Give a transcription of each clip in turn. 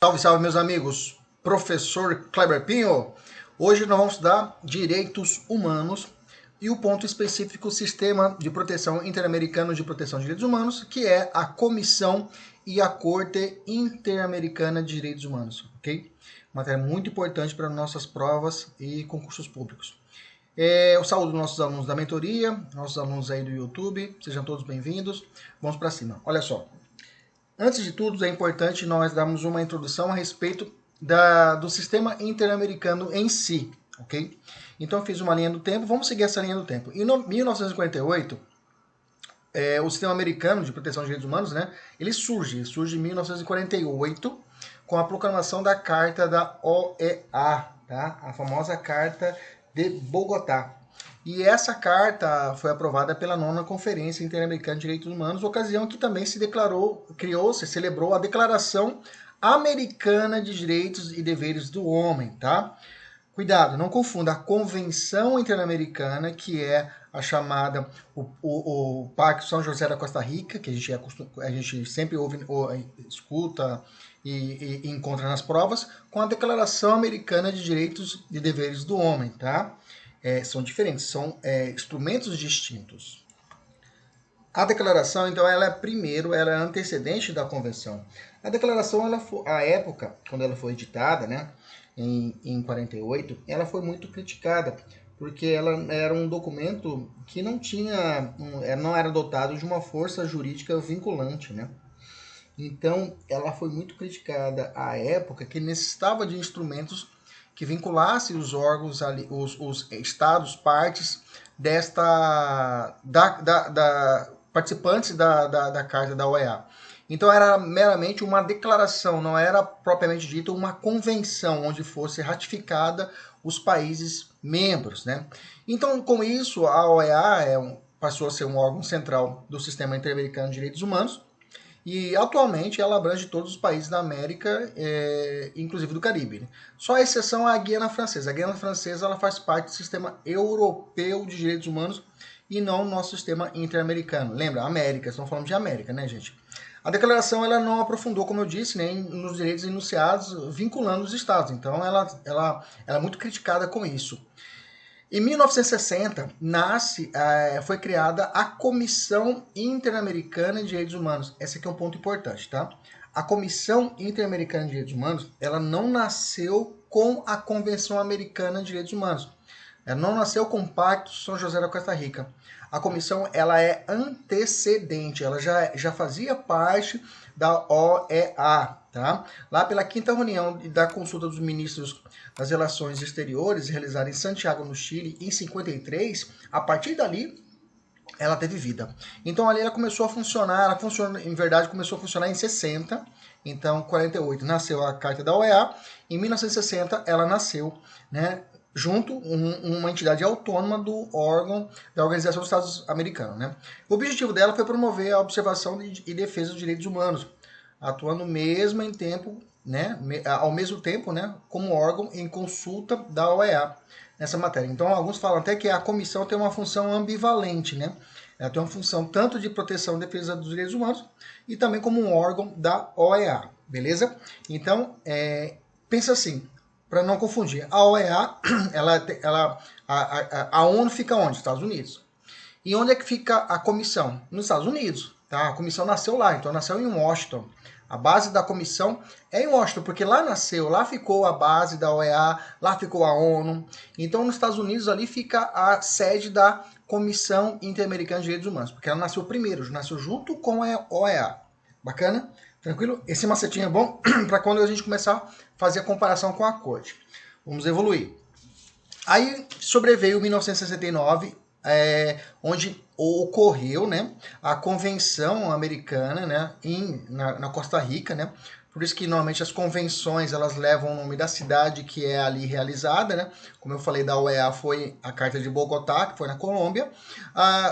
Salve, salve, meus amigos. Professor Kleber Pinho. Hoje nós vamos estudar direitos humanos e o ponto específico Sistema de Proteção Interamericano de Proteção de Direitos Humanos, que é a Comissão e a Corte Interamericana de Direitos Humanos, ok? Matéria muito importante para nossas provas e concursos públicos. Eu saúdo nossos alunos da mentoria, nossos alunos aí do YouTube, sejam todos bem-vindos. Vamos para cima. Olha só. Antes de tudo, é importante nós darmos uma introdução a respeito do sistema interamericano em si, ok? Então, eu fiz uma linha do tempo, vamos seguir essa linha do tempo. Em 1948, o sistema americano de proteção de direitos humanos, né, ele surge em 1948 com a proclamação da Carta da OEA, tá? A famosa Carta de Bogotá. E essa carta foi aprovada pela 9ª Conferência Interamericana de Direitos Humanos, ocasião que também celebrou a Declaração Americana de Direitos e Deveres do Homem, tá? Cuidado, não confunda a Convenção Interamericana, que é a chamada o Pacto São José da Costa Rica, que a gente sempre ouve, escuta e encontra nas provas, com a Declaração Americana de Direitos e Deveres do Homem, tá? São diferentes, são instrumentos distintos. A declaração, então, ela é antecedente da convenção. A declaração, a época, quando ela foi editada, né, em 48, ela foi muito criticada, porque ela era um documento que não era dotado de uma força jurídica vinculante, né? Então, ela foi muito criticada à época, que necessitava de instrumentos que vinculasse os órgãos, os estados, partes participantes da Carta da OEA. Então era meramente uma declaração, não era propriamente dito uma convenção onde fosse ratificada os países membros, né? Então, com isso, a OEA passou a ser um órgão central do Sistema Interamericano de Direitos Humanos, e atualmente ela abrange todos os países da América, inclusive do Caribe, né? Só a exceção é a Guiana Francesa. A Guiana Francesa ela faz parte do sistema europeu de direitos humanos e não do nosso sistema interamericano. Lembra, América, estamos falando de América, né, gente? A declaração ela não aprofundou, como eu disse, né, nos direitos enunciados vinculando os estados. Então ela é muito criticada com isso. Em 1960, foi criada a Comissão Interamericana de Direitos Humanos. Esse aqui é um ponto importante, tá? A Comissão Interamericana de Direitos Humanos, ela não nasceu com a Convenção Americana de Direitos Humanos. Ela não nasceu com o Pacto São José da Costa Rica. A comissão ela é antecedente, ela já fazia parte da OEA, tá? Lá pela 5ª reunião da consulta dos ministros das Relações Exteriores, realizada em Santiago, no Chile, em 53, a partir dali, ela teve vida. Então ali ela começou a funcionar, em verdade começou a funcionar em 60, então 48 nasceu a Carta da OEA, em 1960 ela nasceu, né, junto uma entidade autônoma do órgão da Organização dos Estados Americanos, né? O objetivo dela foi promover a observação e defesa dos direitos humanos, atuando mesmo em tempo, né, ao mesmo tempo, né, como órgão em consulta da OEA nessa matéria. Então, alguns falam até que a comissão tem uma função ambivalente, né? Ela tem uma função tanto de proteção e defesa dos direitos humanos e também como um órgão da OEA, beleza? Então, pensa assim, para não confundir, a OEA, a ONU fica onde? Estados Unidos. E onde é que fica a comissão? Nos Estados Unidos. Tá? A comissão nasceu lá, então nasceu em Washington. A base da comissão é em Washington, porque lá nasceu, lá ficou a base da OEA, lá ficou a ONU. Então, nos Estados Unidos, ali fica a sede da Comissão Interamericana de Direitos Humanos, porque ela nasceu primeiro, nasceu junto com a OEA. Bacana? Tranquilo? Esse macetinho é bom para quando a gente começar a fazer a comparação com a corte. Vamos evoluir. Aí sobreveio 1969, onde ocorreu, né, a Convenção Americana, né, na Costa Rica, né? Por isso que normalmente as convenções elas levam o nome da cidade que é ali realizada, né? Como eu falei, da OEA foi a Carta de Bogotá, que foi na Colômbia.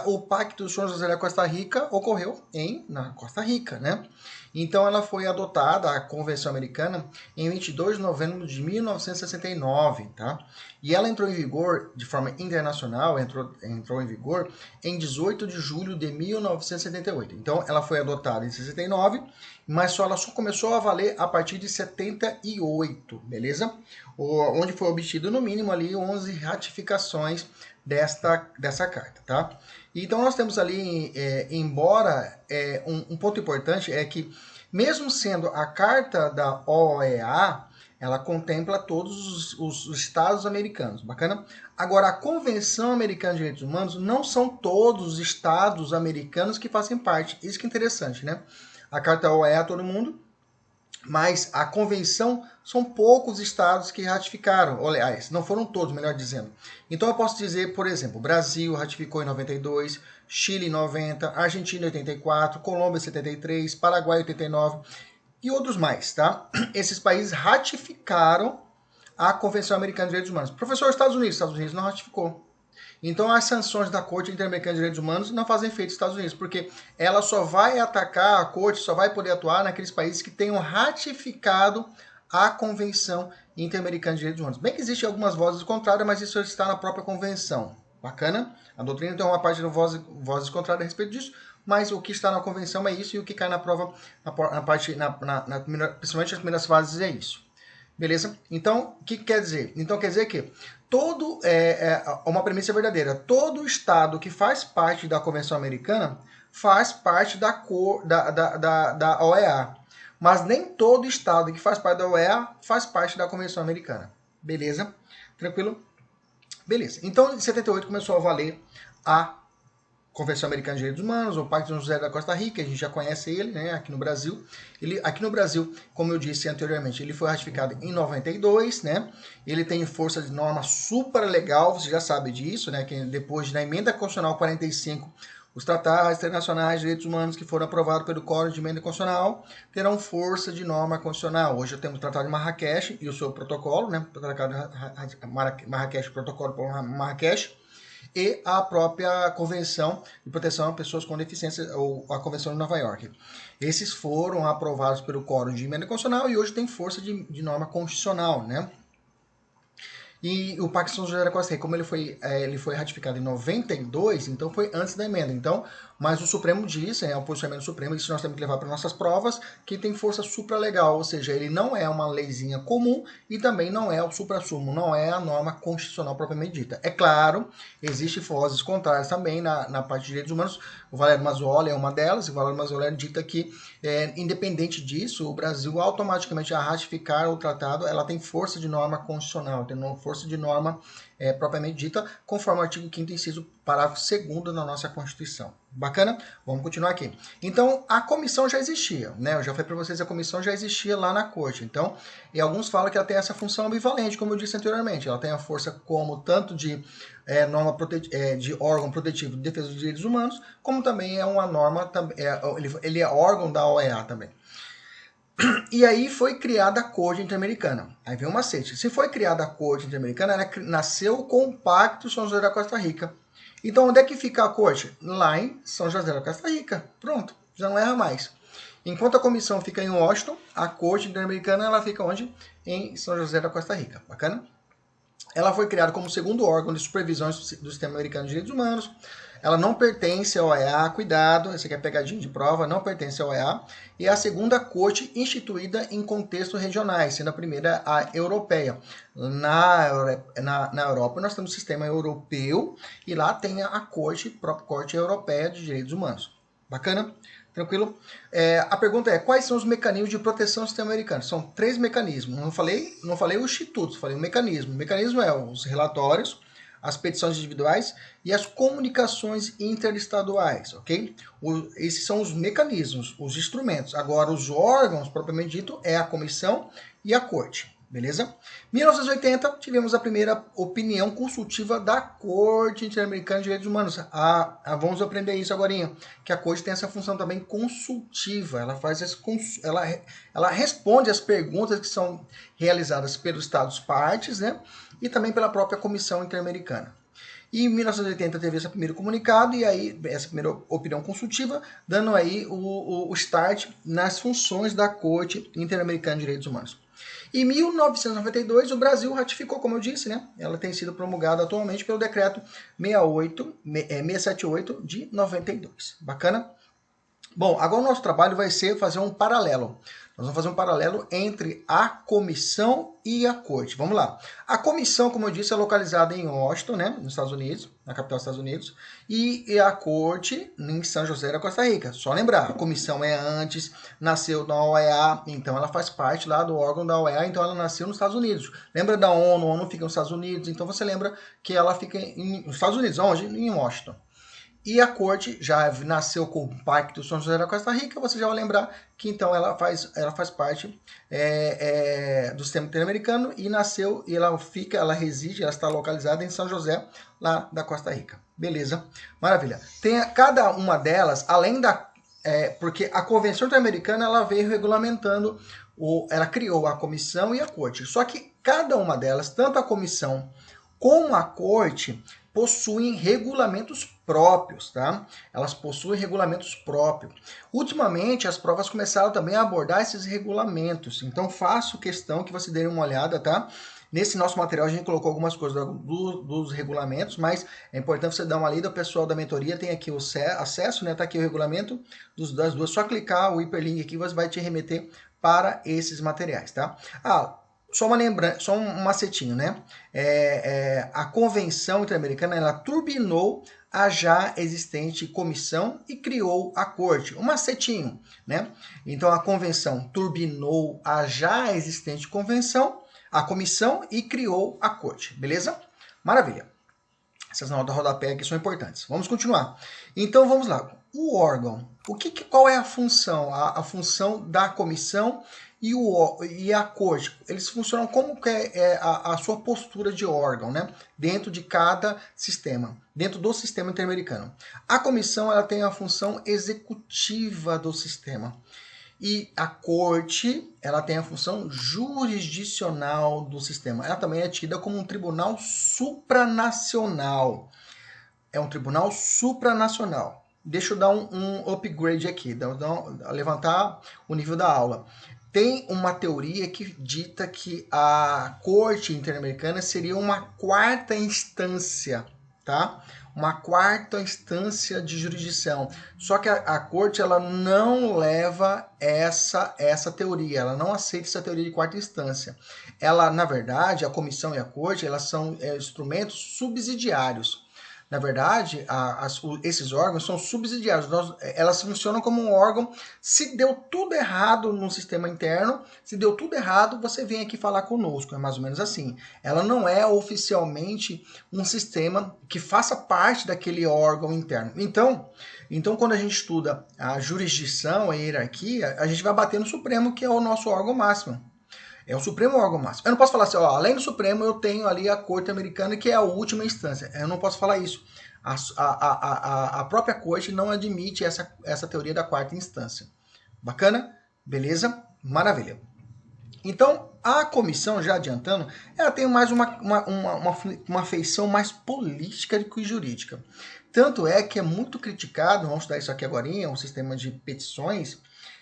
O Pacto São José da Costa Rica ocorreu na Costa Rica, né? Então ela foi adotada, a Convenção Americana, em 22 de novembro de 1969, tá? E ela entrou em vigor de forma internacional, entrou em vigor em 18 de julho de 1978. Então ela foi adotada em 69, mas ela só começou a valer a partir de 78, beleza? Onde foi obtido no mínimo ali 11 ratificações dessa carta, tá? Então nós temos ali, embora um ponto importante é que mesmo sendo a carta da OEA, ela contempla todos os estados americanos, bacana? Agora, a Convenção Americana de Direitos Humanos não são todos os estados americanos que fazem parte. Isso que é interessante, né? A carta OEA todo mundo, mas a convenção são poucos estados que ratificaram, aliás, não foram todos, melhor dizendo. Então eu posso dizer, por exemplo, Brasil ratificou em 92, Chile em 90, Argentina em 84, Colômbia em 73, Paraguai em 89 e outros mais, tá? Esses países ratificaram a Convenção Americana de Direitos Humanos. Professor, Estados Unidos não ratificou. Então, as sanções da Corte Interamericana de Direitos Humanos não fazem efeito nos Estados Unidos, porque ela só vai atacar, a Corte só vai poder atuar naqueles países que tenham ratificado a Convenção Interamericana de Direitos Humanos. Bem que existem algumas vozes contrárias, mas isso está na própria Convenção. Bacana? A doutrina tem uma parte de vozes contrárias a respeito disso, mas o que está na Convenção é isso, e o que cai na prova, principalmente as primeiras fases, é isso. Beleza? Então, o que quer dizer? Então, quer dizer que uma premissa verdadeira. Todo estado que faz parte da Convenção Americana faz parte da OEA. Mas nem todo estado que faz parte da OEA faz parte da Convenção Americana. Beleza? Tranquilo? Beleza. Então, em 78 começou a valer a Convenção Americana de Direitos Humanos, o Pacto de São José da Costa Rica, a gente já conhece ele, né, aqui no Brasil. Aqui no Brasil, como eu disse anteriormente, ele foi ratificado em 92, né? Ele tem força de norma super legal, você já sabe disso, né? Que depois da Emenda Constitucional 45, os tratados internacionais de direitos humanos que foram aprovados pelo Código de Emenda Constitucional terão força de norma constitucional. Hoje eu tenho o Tratado de Marrakech e o seu protocolo, né? O Tratado de Marrakech, o Protocolo para Marrakech, e a própria Convenção de Proteção a Pessoas com Deficiência, ou a Convenção de Nova York. Esses foram aprovados pelo Código de Emenda Constitucional e hoje tem força de norma constitucional, né? E o Pacto de São José da Costa Rica, como ele foi ratificado em 92, então foi antes da emenda. Então, mas o Supremo disse, o posicionamento do Supremo, isso nós temos que levar para nossas provas, que tem força supralegal, ou seja, ele não é uma leizinha comum e também não é o suprassumo, não é a norma constitucional propriamente dita. É claro, existem vozes contrárias também na parte de direitos humanos. O Valério Mazzoli é uma delas, e o Valério Mazzoli dita que, independente disso, o Brasil automaticamente, a ratificar o tratado, ela tem força de norma constitucional, tem força de norma propriamente dita, conforme o artigo 5º inciso, parágrafo 2º da nossa Constituição. Bacana? Vamos continuar aqui. Então, a comissão já existia, né? Eu já falei para vocês, a comissão já existia lá na corte. Então, e alguns falam que ela tem essa função ambivalente, como eu disse anteriormente. Ela tem a força como tanto de de órgão protetivo de defesa dos direitos humanos, como também é uma norma, ele é órgão da OEA também. E aí foi criada a Corte Interamericana. Aí vem um macete. Se foi criada a Corte Interamericana, ela nasceu com o Pacto de São José da Costa Rica. Então, onde é que fica a Corte? Lá em São José da Costa Rica. Pronto, já não erra mais. Enquanto a comissão fica em Washington, a Corte Interamericana ela fica onde? Em São José da Costa Rica. Bacana? Ela foi criada como segundo órgão de supervisão do Sistema Americano de Direitos Humanos. Ela não pertence ao OEA, cuidado, esse aqui é pegadinha de prova, não pertence ao OEA. E é a segunda corte instituída em contextos regionais, sendo a primeira a europeia. Na Europa nós temos o sistema europeu e lá tem a própria Corte Europeia de Direitos Humanos. Bacana? Tranquilo? A pergunta é, quais são os mecanismos de proteção do sistema americano? São 3 mecanismos. Não falei o instituto, falei o mecanismo. O mecanismo é os relatórios, as petições individuais e as comunicações interestaduais, ok? Esses são os mecanismos, os instrumentos. Agora, os órgãos, propriamente dito, é a comissão e a corte. Beleza? Em 1980, tivemos a primeira opinião consultiva da Corte Interamericana de Direitos Humanos. Vamos aprender isso agora, que a Corte tem essa função também consultiva. Ela responde às perguntas que são realizadas pelos Estados partes, né? E também pela própria Comissão Interamericana. E em 1980 teve esse primeiro comunicado e aí essa primeira opinião consultiva, dando aí o start nas funções da Corte Interamericana de Direitos Humanos. Em 1992, o Brasil ratificou, como eu disse, né? Ela tem sido promulgada atualmente pelo decreto 678 de 92. Bacana? Bom, agora o nosso trabalho vai ser fazer um paralelo. Nós vamos fazer um paralelo entre a comissão e a corte. Vamos lá. A comissão, como eu disse, é localizada em Washington, né, nos Estados Unidos, na capital dos Estados Unidos, e a corte em São José da Costa Rica. Só lembrar, a comissão é antes, nasceu na OEA, então ela faz parte lá do órgão da OEA, então ela nasceu nos Estados Unidos. Lembra da ONU? A ONU fica nos Estados Unidos, então você lembra que ela fica nos Estados Unidos, onde? Em Washington. E a corte já nasceu com o Pacto de São José da Costa Rica, você já vai lembrar que então ela faz parte do sistema interamericano e nasceu, e ela reside, ela está localizada em São José, lá da Costa Rica. Beleza? Maravilha. Tem cada uma delas, além da... porque a Convenção Interamericana ela veio regulamentando, ela criou a comissão e a corte. Só que cada uma delas, tanto a comissão como a corte, possuem regulamentos próprios, tá? Elas possuem regulamentos próprios. Ultimamente, as provas começaram também a abordar esses regulamentos. Então, faço questão que você dê uma olhada, tá? Nesse nosso material, a gente colocou algumas coisas dos regulamentos, mas é importante você dar uma lida. O pessoal da mentoria tem aqui o acesso, né? Tá aqui o regulamento das duas. Só clicar o hiperlink aqui, você vai te remeter para esses materiais, tá? Só uma lembrança, só um macetinho, né? A Convenção Interamericana ela turbinou a já existente comissão e criou a corte. Um macetinho, né? Então a convenção turbinou a já existente a comissão e criou a corte, beleza? Maravilha. Essas notas de rodapé aqui são importantes. Vamos continuar. Então vamos lá. O órgão. Qual é a função? A função da comissão e a corte, eles funcionam como que é a sua postura de órgão, né? Dentro de cada sistema, dentro do sistema interamericano. A comissão ela tem a função executiva do sistema. E a corte ela tem a função jurisdicional do sistema. Ela também é tida como um tribunal supranacional. É um tribunal supranacional. Deixa eu dar um upgrade aqui, levantar o nível da aula. Tem uma teoria que dita que a Corte Interamericana seria uma quarta instância, tá? Uma quarta instância de jurisdição. Só que a Corte ela não leva essa teoria, ela não aceita essa teoria de quarta instância. Ela, na verdade, a Comissão e a Corte, elas são instrumentos subsidiários. Na verdade, esses órgãos são subsidiários. Elas funcionam como um órgão. Se deu tudo errado no sistema interno, se deu tudo errado, você vem aqui falar conosco. É mais ou menos assim. Ela não é oficialmente um sistema que faça parte daquele órgão interno. Então quando a gente estuda a jurisdição, a hierarquia, a gente vai bater no Supremo, que é o nosso órgão máximo. É o Supremo órgão máximo. Eu não posso falar assim, além do Supremo, eu tenho ali a Corte Americana, que é a última instância. Eu não posso falar isso. A própria Corte não admite essa teoria da quarta instância. Bacana? Beleza? Maravilha. Então, a comissão, já adiantando, ela tem mais uma feição mais política do que jurídica. Tanto é que é muito criticado, vamos estudar isso aqui agora, um sistema de petições,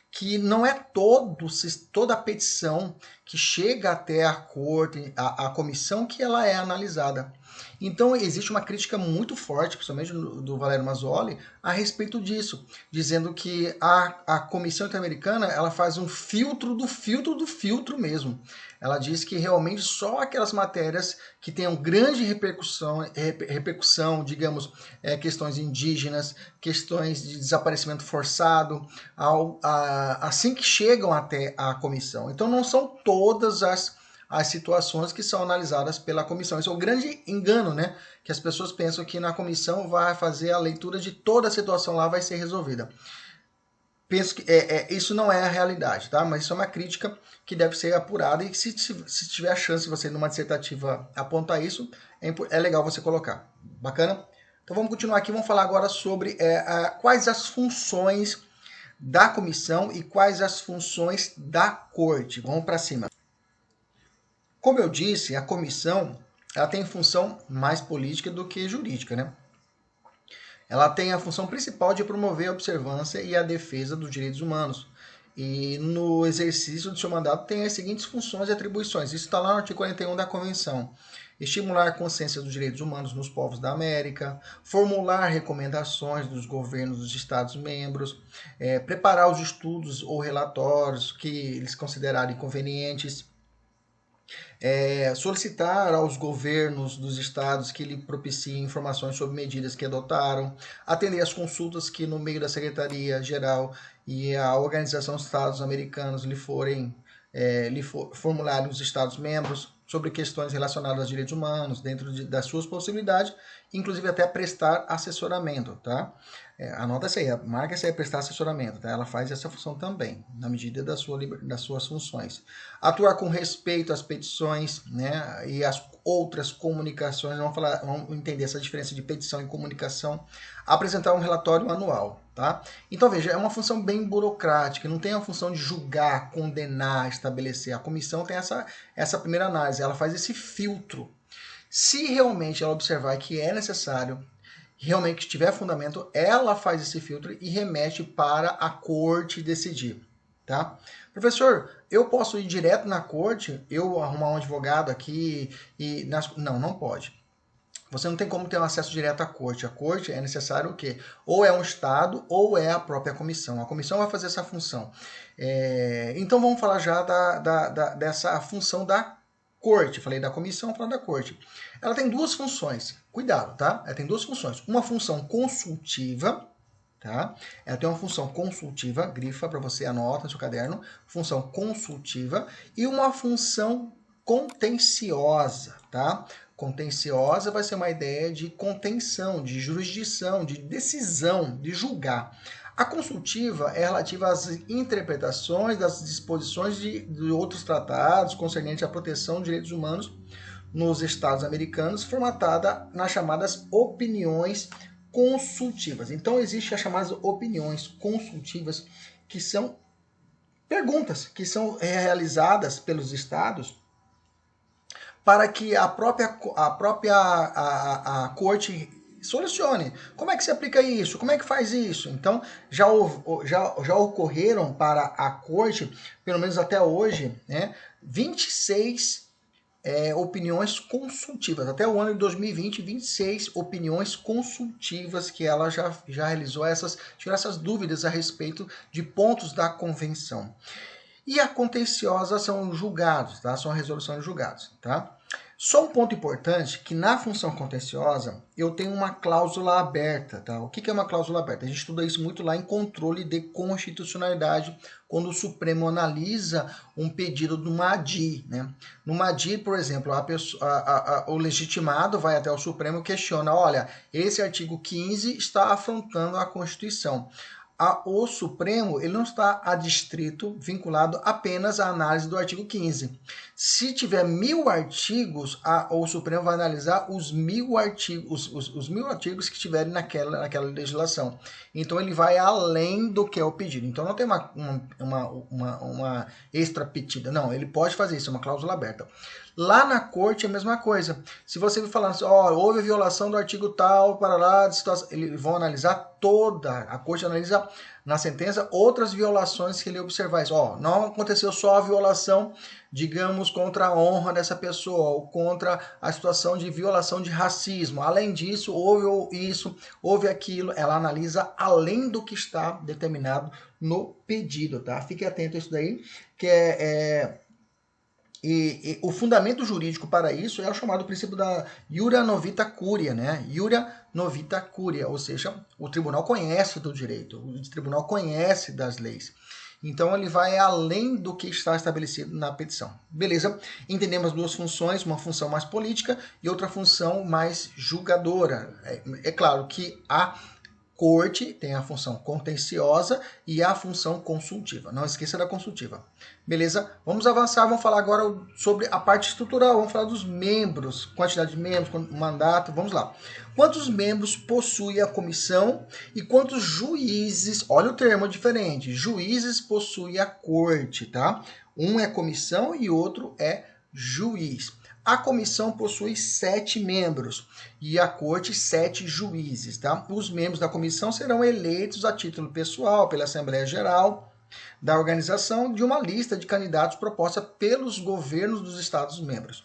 que não é toda a petição que chega até a corte, a comissão, que ela é analisada. Então, existe uma crítica muito forte, principalmente do Valério Mazzoli, a respeito disso, dizendo que a Comissão Interamericana ela faz um filtro do filtro mesmo. Ela diz que realmente só aquelas matérias que tenham grande repercussão, digamos, questões indígenas, questões de desaparecimento forçado, assim que chegam até a comissão. Então, não são todas as situações que são analisadas pela comissão. Isso é um grande engano, né? Que as pessoas pensam que na comissão vai fazer a leitura de toda a situação lá, vai ser resolvida. Penso que isso não é a realidade, tá? Mas isso é uma crítica que deve ser apurada e se tiver a chance de você, numa dissertativa, apontar isso, é legal você colocar. Bacana? Então vamos continuar aqui, vamos falar agora sobre quais as funções da comissão e quais as funções da corte. Vamos para cima. Como eu disse, a comissão ela tem função mais política do que jurídica, né? Ela tem a função principal de promover a observância e a defesa dos direitos humanos. E no exercício do seu mandato tem as seguintes funções e atribuições. Isso está lá no artigo 41 da Convenção. Estimular a consciência dos direitos humanos nos povos da América, formular recomendações dos governos dos Estados-membros, preparar os estudos ou relatórios que eles considerarem convenientes, solicitar aos governos dos estados que lhe propiciem informações sobre medidas que adotaram, atender às consultas que no meio da Secretaria-Geral e a Organização dos Estados Americanos formularem os Estados-membros sobre questões relacionadas aos direitos humanos, dentro das suas possibilidades, inclusive até prestar assessoramento, tá? Anota essa aí, marca essa aí, prestar assessoramento, tá? Ela faz essa função também, na medida das suas funções. Atuar com respeito às petições, né, e às outras comunicações, vamos entender essa diferença de petição e comunicação, apresentar um relatório anual, tá? Então, veja, é uma função bem burocrática, não tem a função de julgar, condenar, estabelecer. A comissão tem essa primeira análise, ela faz esse filtro. Se realmente ela observar que é necessário, realmente que tiver fundamento, ela faz esse filtro e remete para a corte decidir, tá? Professor, eu posso ir direto na corte, eu arrumar um advogado aqui e... Não pode. Você não tem como ter um acesso direto à corte. A corte é necessário o quê? Ou é um estado ou é a própria comissão. A comissão vai fazer essa função. Então vamos falar já dessa função da corte. Falei da comissão, vou falar da corte. Ela tem duas funções. Cuidado, tá? Ela tem duas funções. Uma função consultiva, tá? Ela tem uma função consultiva, grifa para você, anota no seu caderno, função consultiva, e uma função contenciosa, tá? Contenciosa vai ser uma ideia de contenção, de jurisdição, de decisão, de julgar. A consultiva é relativa às interpretações das disposições de outros tratados concernentes à proteção de direitos humanos nos Estados americanos, formatada nas chamadas opiniões consultivas. Então, existem as chamadas opiniões consultivas, que são perguntas que são realizadas pelos estados para que a corte solucione. Como é que se aplica isso? Como é que faz isso? Então, já ocorreram para a corte, pelo menos até hoje, né, 26 opiniões consultivas. Até o ano de 2020, 26 opiniões consultivas que ela já realizou, tirou essas dúvidas a respeito de pontos da convenção. E a contenciosa são os julgados, tá? São a resolução de julgados, tá? Só um ponto importante, que na função contenciosa eu tenho uma cláusula aberta, tá? O que é uma cláusula aberta? A gente estuda isso muito lá em controle de constitucionalidade, quando o Supremo analisa um pedido de uma ADI, né? Numa ADI, por exemplo, o legitimado vai até o Supremo e questiona, olha, esse artigo 15 está afrontando a Constituição. O Supremo ele não está adstrito, vinculado apenas à análise do artigo 15. Se tiver 1000 artigos, o Supremo vai analisar os 1000 artigos, os 1000 artigos que tiverem naquela legislação. Então ele vai além do que é o pedido. Então não tem uma extra petida. Não, ele pode fazer isso, é uma cláusula aberta. Lá na corte é a mesma coisa. Se você me falar assim, houve violação do artigo tal, parará, de situação, eles vão analisar toda, a corte analisa na sentença outras violações que ele observar. Não aconteceu só a violação, digamos, contra a honra dessa pessoa, ou contra a situação de violação de racismo. Além disso, houve isso, houve aquilo. Ela analisa além do que está determinado no pedido, tá? Fique atento a isso daí, que E o fundamento jurídico para isso é o chamado princípio da iura novita curia, né? Iura novita curia, ou seja, o tribunal conhece do direito, o tribunal conhece das leis. Então ele vai além do que está estabelecido na petição. Beleza? Entendemos duas funções, uma função mais política e outra função mais julgadora. É claro que a corte tem a função contenciosa e a função consultiva. Não esqueça da consultiva. Beleza? Vamos avançar, vamos falar agora sobre a parte estrutural, vamos falar dos membros, quantidade de membros, mandato, vamos lá. Quantos membros possui a comissão e quantos juízes, olha o termo diferente, juízes possui a corte, tá? Um é comissão e outro é juiz. A comissão possui 7 membros e a corte 7 juízes, tá? Os membros da comissão serão eleitos a título pessoal pela Assembleia Geral da organização de uma lista de candidatos proposta pelos governos dos Estados-membros.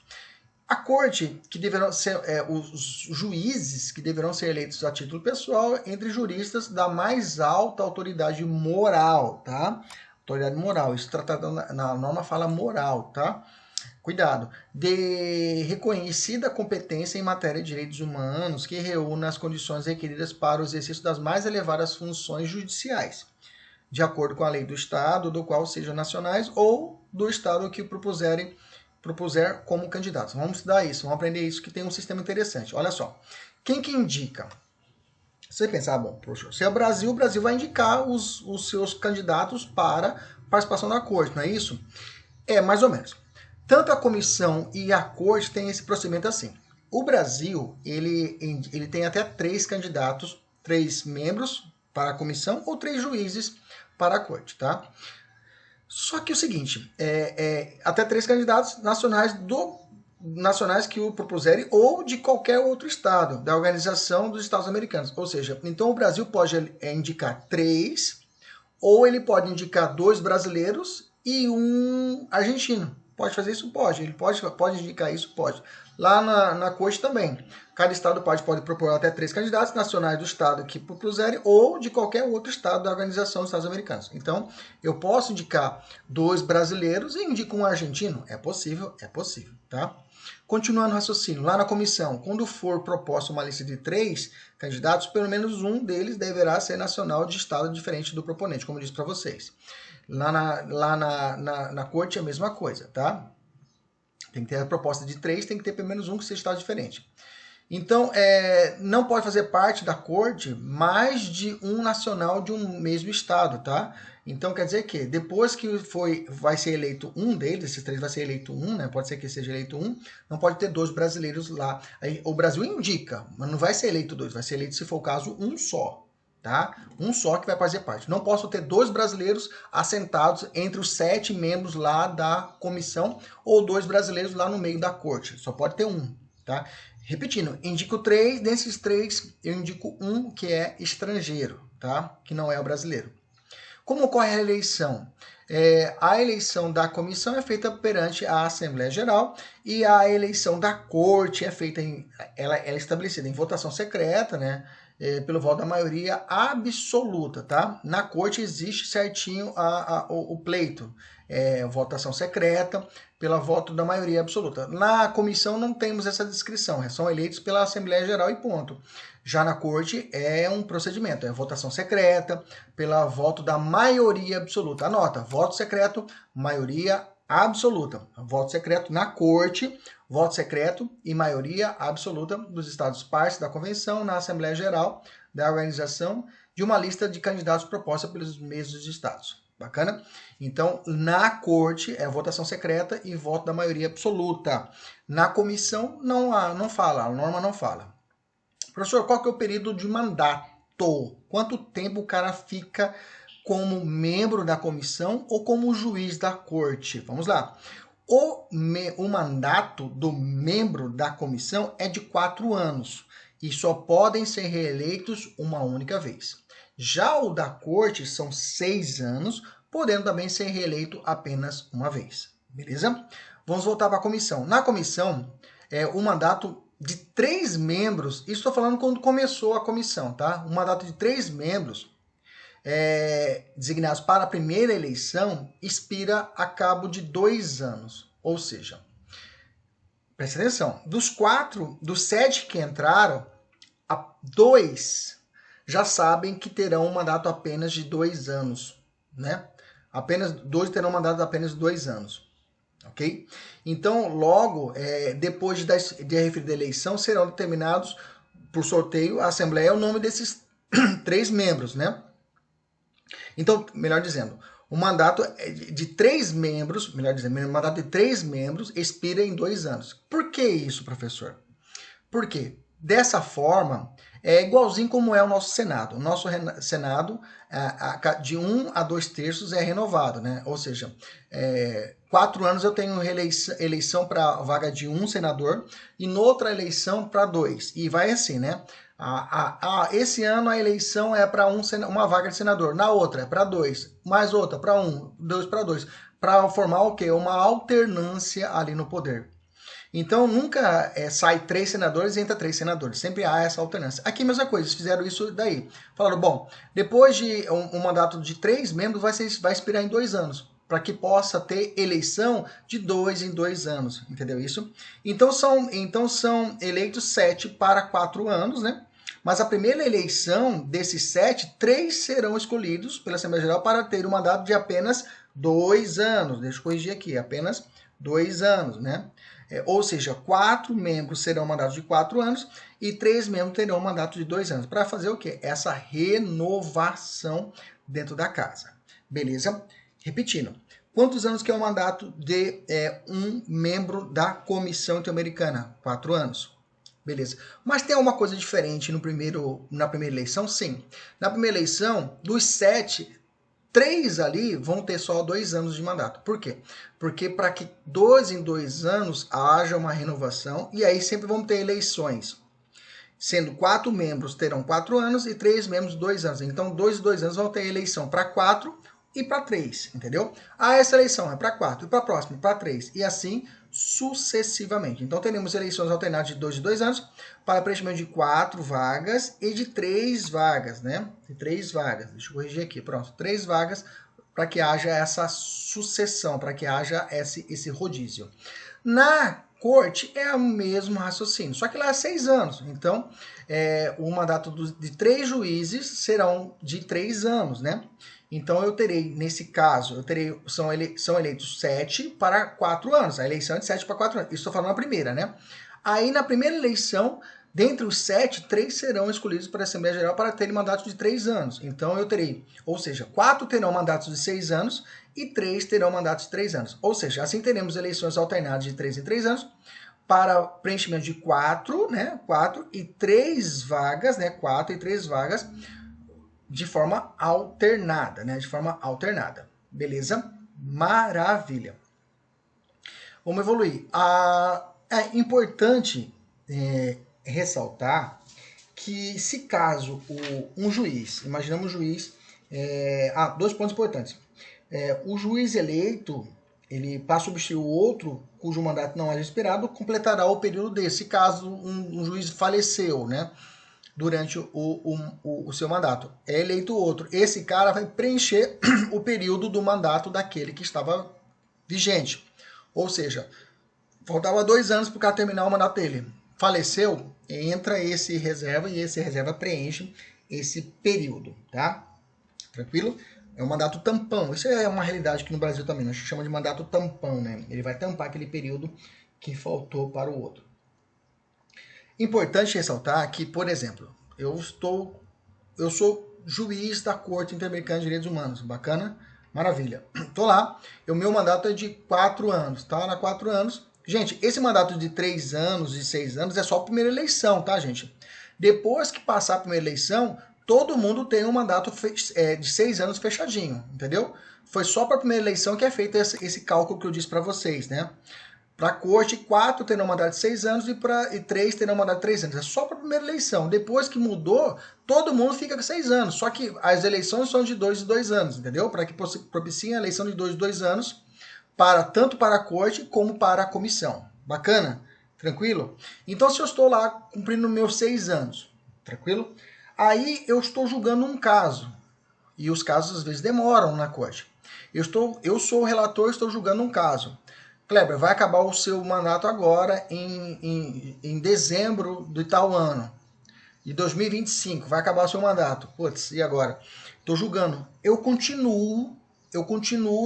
A corte, que deverão ser os juízes que deverão ser eleitos a título pessoal entre juristas da mais alta autoridade moral, tá? Autoridade moral, isso tratado na norma fala moral, tá? Cuidado, de reconhecida competência em matéria de direitos humanos que reúna as condições requeridas para o exercício das mais elevadas funções judiciais, de acordo com a lei do Estado, do qual sejam nacionais, ou do Estado que propuser como candidatos. Vamos estudar isso, vamos aprender isso, que tem um sistema interessante. Olha só, quem que indica? Você pensa, bom, professor, se é o Brasil vai indicar os seus candidatos para participação na corte, não é isso? É, mais ou menos. Tanto a comissão e a corte têm esse procedimento assim. O Brasil, ele tem até 3 candidatos, 3 membros para a comissão ou 3 juízes para a corte, tá? Só que é o seguinte, até 3 candidatos nacionais que o propuserem ou de qualquer outro estado, da Organização dos Estados Americanos. Ou seja, então o Brasil pode indicar 3, ou ele pode indicar 2 brasileiros e 1 argentino. Pode fazer isso? Pode. Ele pode indicar isso? Pode. Lá na corte também. Cada estado pode propor até 3 candidatos nacionais do estado que propuserem ou de qualquer outro estado da Organização dos Estados Americanos. Então, eu posso indicar 2 brasileiros e indico 1 argentino? É possível, tá? Continuando o raciocínio, lá na comissão, quando for proposta uma lista de 3 candidatos, pelo menos um deles deverá ser nacional de estado diferente do proponente, como eu disse para vocês. Lá na corte é a mesma coisa, tá? Tem que ter a proposta de 3, tem que ter pelo menos um que seja estado diferente. Então, não pode fazer parte da corte mais de um nacional de um mesmo estado, tá? Então, quer dizer que depois que vai ser eleito um deles, esses 3 vai ser eleito um, né? Pode ser que seja eleito um, não pode ter 2 brasileiros lá. Aí, o Brasil indica, mas não vai ser eleito 2, vai ser eleito, se for o caso, um só. Tá? Um só que vai fazer parte. Não posso ter 2 brasileiros assentados entre os 7 membros lá da comissão ou 2 brasileiros lá no meio da corte. Só pode ter um, tá? Repetindo, indico 3, desses 3 eu indico 1 que é estrangeiro, tá? Que não é o brasileiro. Como ocorre a eleição? A eleição da comissão é feita perante a Assembleia Geral e a eleição da corte é feita ela é estabelecida em votação secreta, né? Pelo voto da maioria absoluta, tá? Na corte existe certinho o pleito, votação secreta, pelo voto da maioria absoluta. Na comissão não temos essa descrição, são eleitos pela Assembleia Geral e ponto. Já na corte é um procedimento, é votação secreta, pelo voto da maioria absoluta. Anota, voto secreto, maioria absoluta. Voto secreto na corte, voto secreto e maioria absoluta dos estados partes da convenção na Assembleia Geral da organização de uma lista de candidatos proposta pelos mesmos estados. Bacana? Então, na corte é votação secreta e voto da maioria absoluta. Na comissão não fala, a norma não fala. Professor, qual que é o período de mandato? Quanto tempo o cara fica como membro da comissão ou como juiz da corte? Vamos lá. O mandato do membro da comissão é de 4 anos e só podem ser reeleitos uma única vez. Já o da corte são 6 anos, podendo também ser reeleito apenas uma vez. Beleza? Vamos voltar para a comissão. Na comissão, o mandato de 3 membros, isso estou falando quando começou a comissão, tá? Um mandato de 3 membros designados para a primeira eleição expira a cabo de 2 anos. Ou seja, presta atenção, dos 7 que entraram, 2 já sabem que terão um mandato apenas de 2 anos, né? Apenas 2 terão um mandato apenas de 2 anos. Ok? Então, logo, depois de referida eleição, serão determinados por sorteio a Assembleia o nome desses 3 membros, né? Então, melhor dizendo, o mandato de 3 membros, o mandato de 3 membros expira em 2 anos. Por que isso, professor? Porque dessa forma é igualzinho como é o nosso Senado. O nosso Senado, de 1 a 2 terços é renovado, né? Ou seja, 4 anos eu tenho eleição para vaga de 1 senador e noutra eleição para 2. E vai assim, né? Esse ano a eleição é para uma vaga de senador, na outra é para 2, mais outra para 1, 2 para 2, para formar o quê? Uma alternância ali no poder. Então nunca sai 3 senadores e entra 3 senadores, sempre há essa alternância. Aqui mesma coisa, eles fizeram isso daí. Falaram, bom, depois de um mandato de 3 membros vai expirar em 2 anos, para que possa ter eleição de 2 em 2 anos, entendeu isso? Então são eleitos 7 para 4 anos, né? Mas a primeira eleição desses 7, 3 serão escolhidos pela Assembleia Geral para ter um mandato de apenas 2 anos. Deixa eu corrigir aqui, apenas 2 anos, né? Ou seja, 4 membros serão mandatos de 4 anos e 3 membros terão um mandato de 2 anos. Para fazer o quê? Essa renovação dentro da casa. Beleza? Repetindo. Quantos anos que é o mandato de um membro da Comissão Interamericana? 4 anos. Beleza. Mas tem alguma coisa diferente na primeira eleição? Sim. Na primeira eleição, dos 7, 3 ali vão ter só 2 anos de mandato. Por quê? Porque para que 2 em 2 anos haja uma renovação e aí sempre vão ter eleições. Sendo 4 membros terão 4 anos e 3 membros 2 anos. Então, 2 em 2 anos vão ter eleição para 4 e para 3, entendeu? Essa eleição é para 4 e para a próxima para 3 e assim sucessivamente. Então, teremos eleições alternadas de 2 em 2 anos para preenchimento de 4 vagas e de 3 vagas, né? De 3 vagas. Deixa eu corrigir aqui, pronto. 3 vagas para que haja essa sucessão, para que haja esse rodízio. Na corte é o mesmo raciocínio, só que lá é 6 anos. Então, o mandato de 3 juízes serão de 3 anos, né? Então, eu terei, nesse caso, são eleitos 7 para 4 anos. A eleição é de 7 para 4 anos. Isso estou falando na primeira, né? Aí, na primeira eleição, dentre os 7, 3 serão escolhidos para a Assembleia Geral para terem mandato de 3 anos. Então, eu terei, ou seja, 4 terão mandatos de 6 anos e 3 terão mandatos de 3 anos. Ou seja, assim teremos eleições alternadas de 3 em 3 anos para preenchimento de 4, né? 4 e 3 vagas, né? 4 e 3 vagas de forma alternada, né? De forma alternada. Beleza? Maravilha. Vamos evoluir. É importante ressaltar que se caso um juiz, imaginamos um juiz, 2 pontos importantes. O juiz eleito, ele para substituir o outro cujo mandato não é esperado, completará o período desse, caso um juiz faleceu, né? Durante o seu mandato. É eleito outro. Esse cara vai preencher o período do mandato daquele que estava vigente. Ou seja, faltava 2 anos para o cara terminar o mandato dele. Faleceu, entra esse reserva e esse reserva preenche esse período, tá? Tranquilo? É um mandato tampão. Isso é uma realidade aqui no Brasil também. A gente chama de mandato tampão, né? Ele vai tampar aquele período que faltou para o outro. Importante ressaltar que, por exemplo, eu sou juiz da Corte Interamericana de Direitos Humanos. Bacana? Maravilha. Tô lá. O meu mandato é de 4 anos, tá? Na 4 anos. Gente, esse mandato de 3 anos e 6 anos é só a primeira eleição, tá, gente? Depois que passar a primeira eleição, todo mundo tem um mandato de 6 anos fechadinho, entendeu? Foi só para a primeira eleição que é feito esse cálculo que eu disse para vocês, né? Para a corte, 4 terão mandato de 6 anos e 3 terão mandato de 3 anos. É só para a primeira eleição. Depois que mudou, todo mundo fica com 6 anos. Só que as eleições são de 2 em 2 anos, entendeu? Para que propiciem a eleição de 2 em 2 anos, tanto para a corte como para a comissão. Bacana? Tranquilo? Então, se eu estou lá cumprindo meus 6 anos, tranquilo? Aí eu estou julgando um caso. E os casos às vezes demoram na corte. Eu sou o relator, estou julgando um caso. Kleber, vai acabar o seu mandato agora em dezembro de tal ano, de 2025, vai acabar o seu mandato. Putz, e agora? Estou julgando. Eu continuo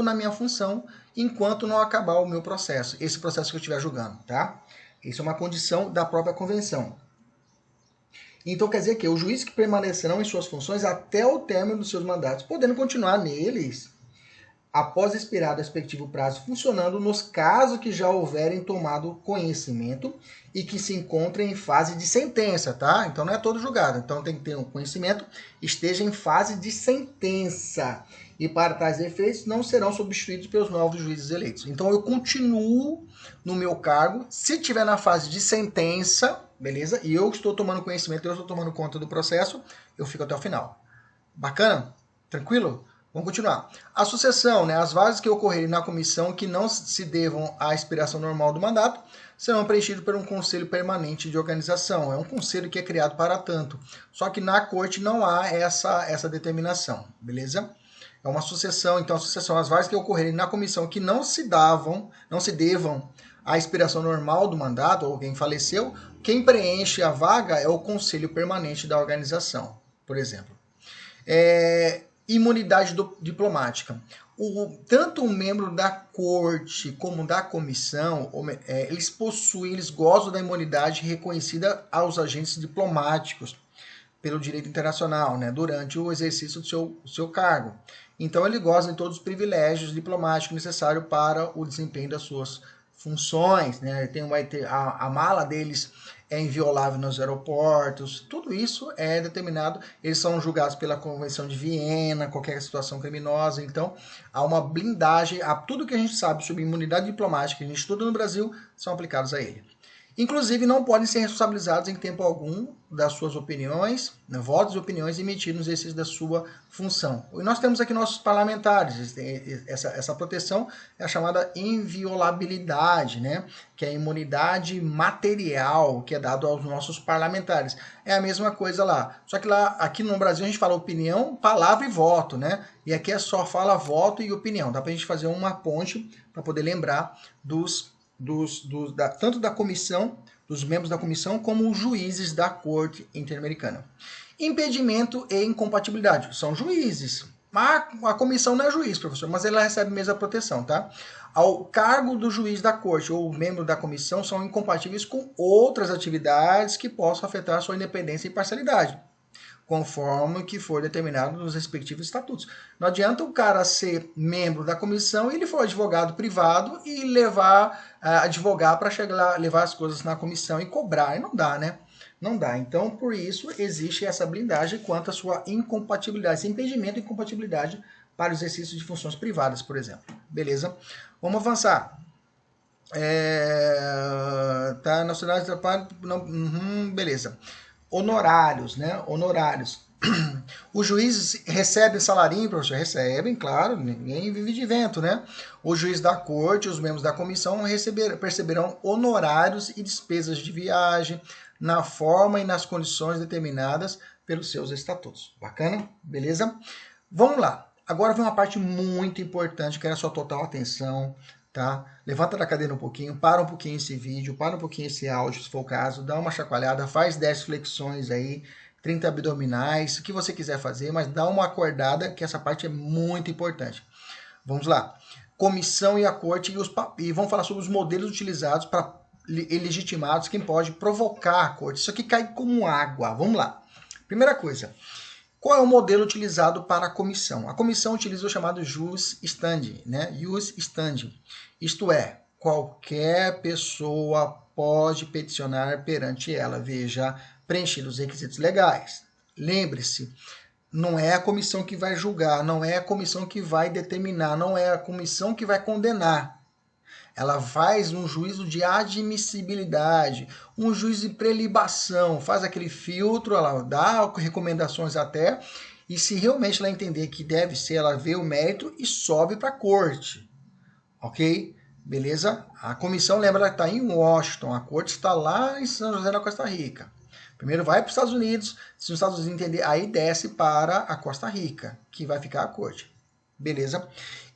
na minha função enquanto não acabar o meu processo, esse processo que eu estiver julgando, tá? Isso é uma condição da própria convenção. Então quer dizer que os juízes que permanecerão em suas funções até o término dos seus mandatos, podendo continuar neles após expirar o respectivo prazo, funcionando nos casos que já houverem tomado conhecimento e que se encontrem em fase de sentença, tá? Então não é todo julgado. Então tem que ter um conhecimento, esteja em fase de sentença. E para tais efeitos não serão substituídos pelos novos juízes eleitos. Então eu continuo no meu cargo, se tiver na fase de sentença, beleza? E eu estou tomando conhecimento, eu estou tomando conta do processo, eu fico até o final. Bacana? Tranquilo? Vamos continuar. A sucessão, né? As vagas que ocorrerem na comissão que não se devam à expiração normal do mandato serão preenchidas por um conselho permanente de organização. É um conselho que é criado para tanto. Só que na corte não há essa determinação, beleza? É uma sucessão, então a sucessão, as vagas que ocorrerem na comissão que não se devam à expiração normal do mandato, ou quem faleceu, quem preenche a vaga é o conselho permanente da organização, por exemplo. Imunidade diplomática. Tanto o membro da corte como da comissão, eles gozam da imunidade reconhecida aos agentes diplomáticos pelo direito internacional, né, durante o exercício do seu cargo. Então, ele goza de todos os privilégios diplomáticos necessários para o desempenho das suas funções, né? A mala deles é inviolável nos aeroportos, tudo isso é determinado, eles são julgados pela Convenção de Viena, qualquer situação criminosa, então há uma blindagem, tudo que a gente sabe sobre imunidade diplomática que a gente estuda no Brasil são aplicados a ele. Inclusive, não podem ser responsabilizados em tempo algum das suas opiniões, né, votos e opiniões emitidos no exercício da sua função. E nós temos aqui nossos parlamentares, essa proteção é a chamada inviolabilidade, né, que é a imunidade material que é dado aos nossos parlamentares. É a mesma coisa lá, só que aqui no Brasil a gente fala opinião, palavra e voto, né, e aqui só fala voto e opinião. Dá para a gente fazer uma ponte para poder lembrar tanto da comissão, dos membros da comissão, como os juízes da Corte Interamericana. Impedimento e incompatibilidade. São juízes. A comissão não é juiz, professor, mas ela recebe a mesma proteção, tá? Ao cargo do juiz da corte ou membro da comissão são incompatíveis com outras atividades que possam afetar a sua independência e imparcialidade, conforme o que for determinado nos respectivos estatutos. Não adianta o cara ser membro da comissão e ele for advogado privado e advogar para chegar lá, levar as coisas na comissão e cobrar. E não dá, né? Não dá. Então, por isso, existe essa blindagem quanto à sua incompatibilidade, esse impedimento e incompatibilidade para o exercício de funções privadas, por exemplo. Beleza? Vamos avançar. Tá, nacionais da parte. Beleza. Honorários, né? Honorários. Os juízes recebem salarinho, professor? Recebem, claro, ninguém vive de vento, né? O juiz da corte, os membros da comissão perceberão honorários e despesas de viagem na forma e nas condições determinadas pelos seus estatutos. Bacana? Beleza? Vamos lá. Agora vem uma parte muito importante, que é a sua total atenção, tá? Levanta da cadeira um pouquinho, para um pouquinho esse vídeo, para um pouquinho esse áudio, se for o caso, dá uma chacoalhada, faz 10 flexões aí, 30 abdominais, o que você quiser fazer, mas dá uma acordada, que essa parte é muito importante. Vamos lá. Comissão e a corte e vamos falar sobre os modelos utilizados para ilegitimados, quem pode provocar a corte. Isso aqui cai como água. Vamos lá. Primeira coisa. Qual é o modelo utilizado para a comissão? A comissão utiliza o chamado jus standi, né? Jus standi. Isto é, qualquer pessoa pode peticionar perante ela, veja, preenchidos os requisitos legais. Lembre-se, não é a comissão que vai julgar, não é a comissão que vai determinar, não é a comissão que vai condenar. Ela faz um juízo de admissibilidade, um juízo de prelibação, faz aquele filtro, ela dá recomendações até, e se realmente ela entender que deve ser, ela vê o mérito e sobe para a corte. Ok? Beleza? A comissão, lembra, está em Washington, a corte está lá em São José da Costa Rica. Primeiro vai para os Estados Unidos, se os Estados Unidos entender, aí desce para a Costa Rica, que vai ficar a corte. Beleza?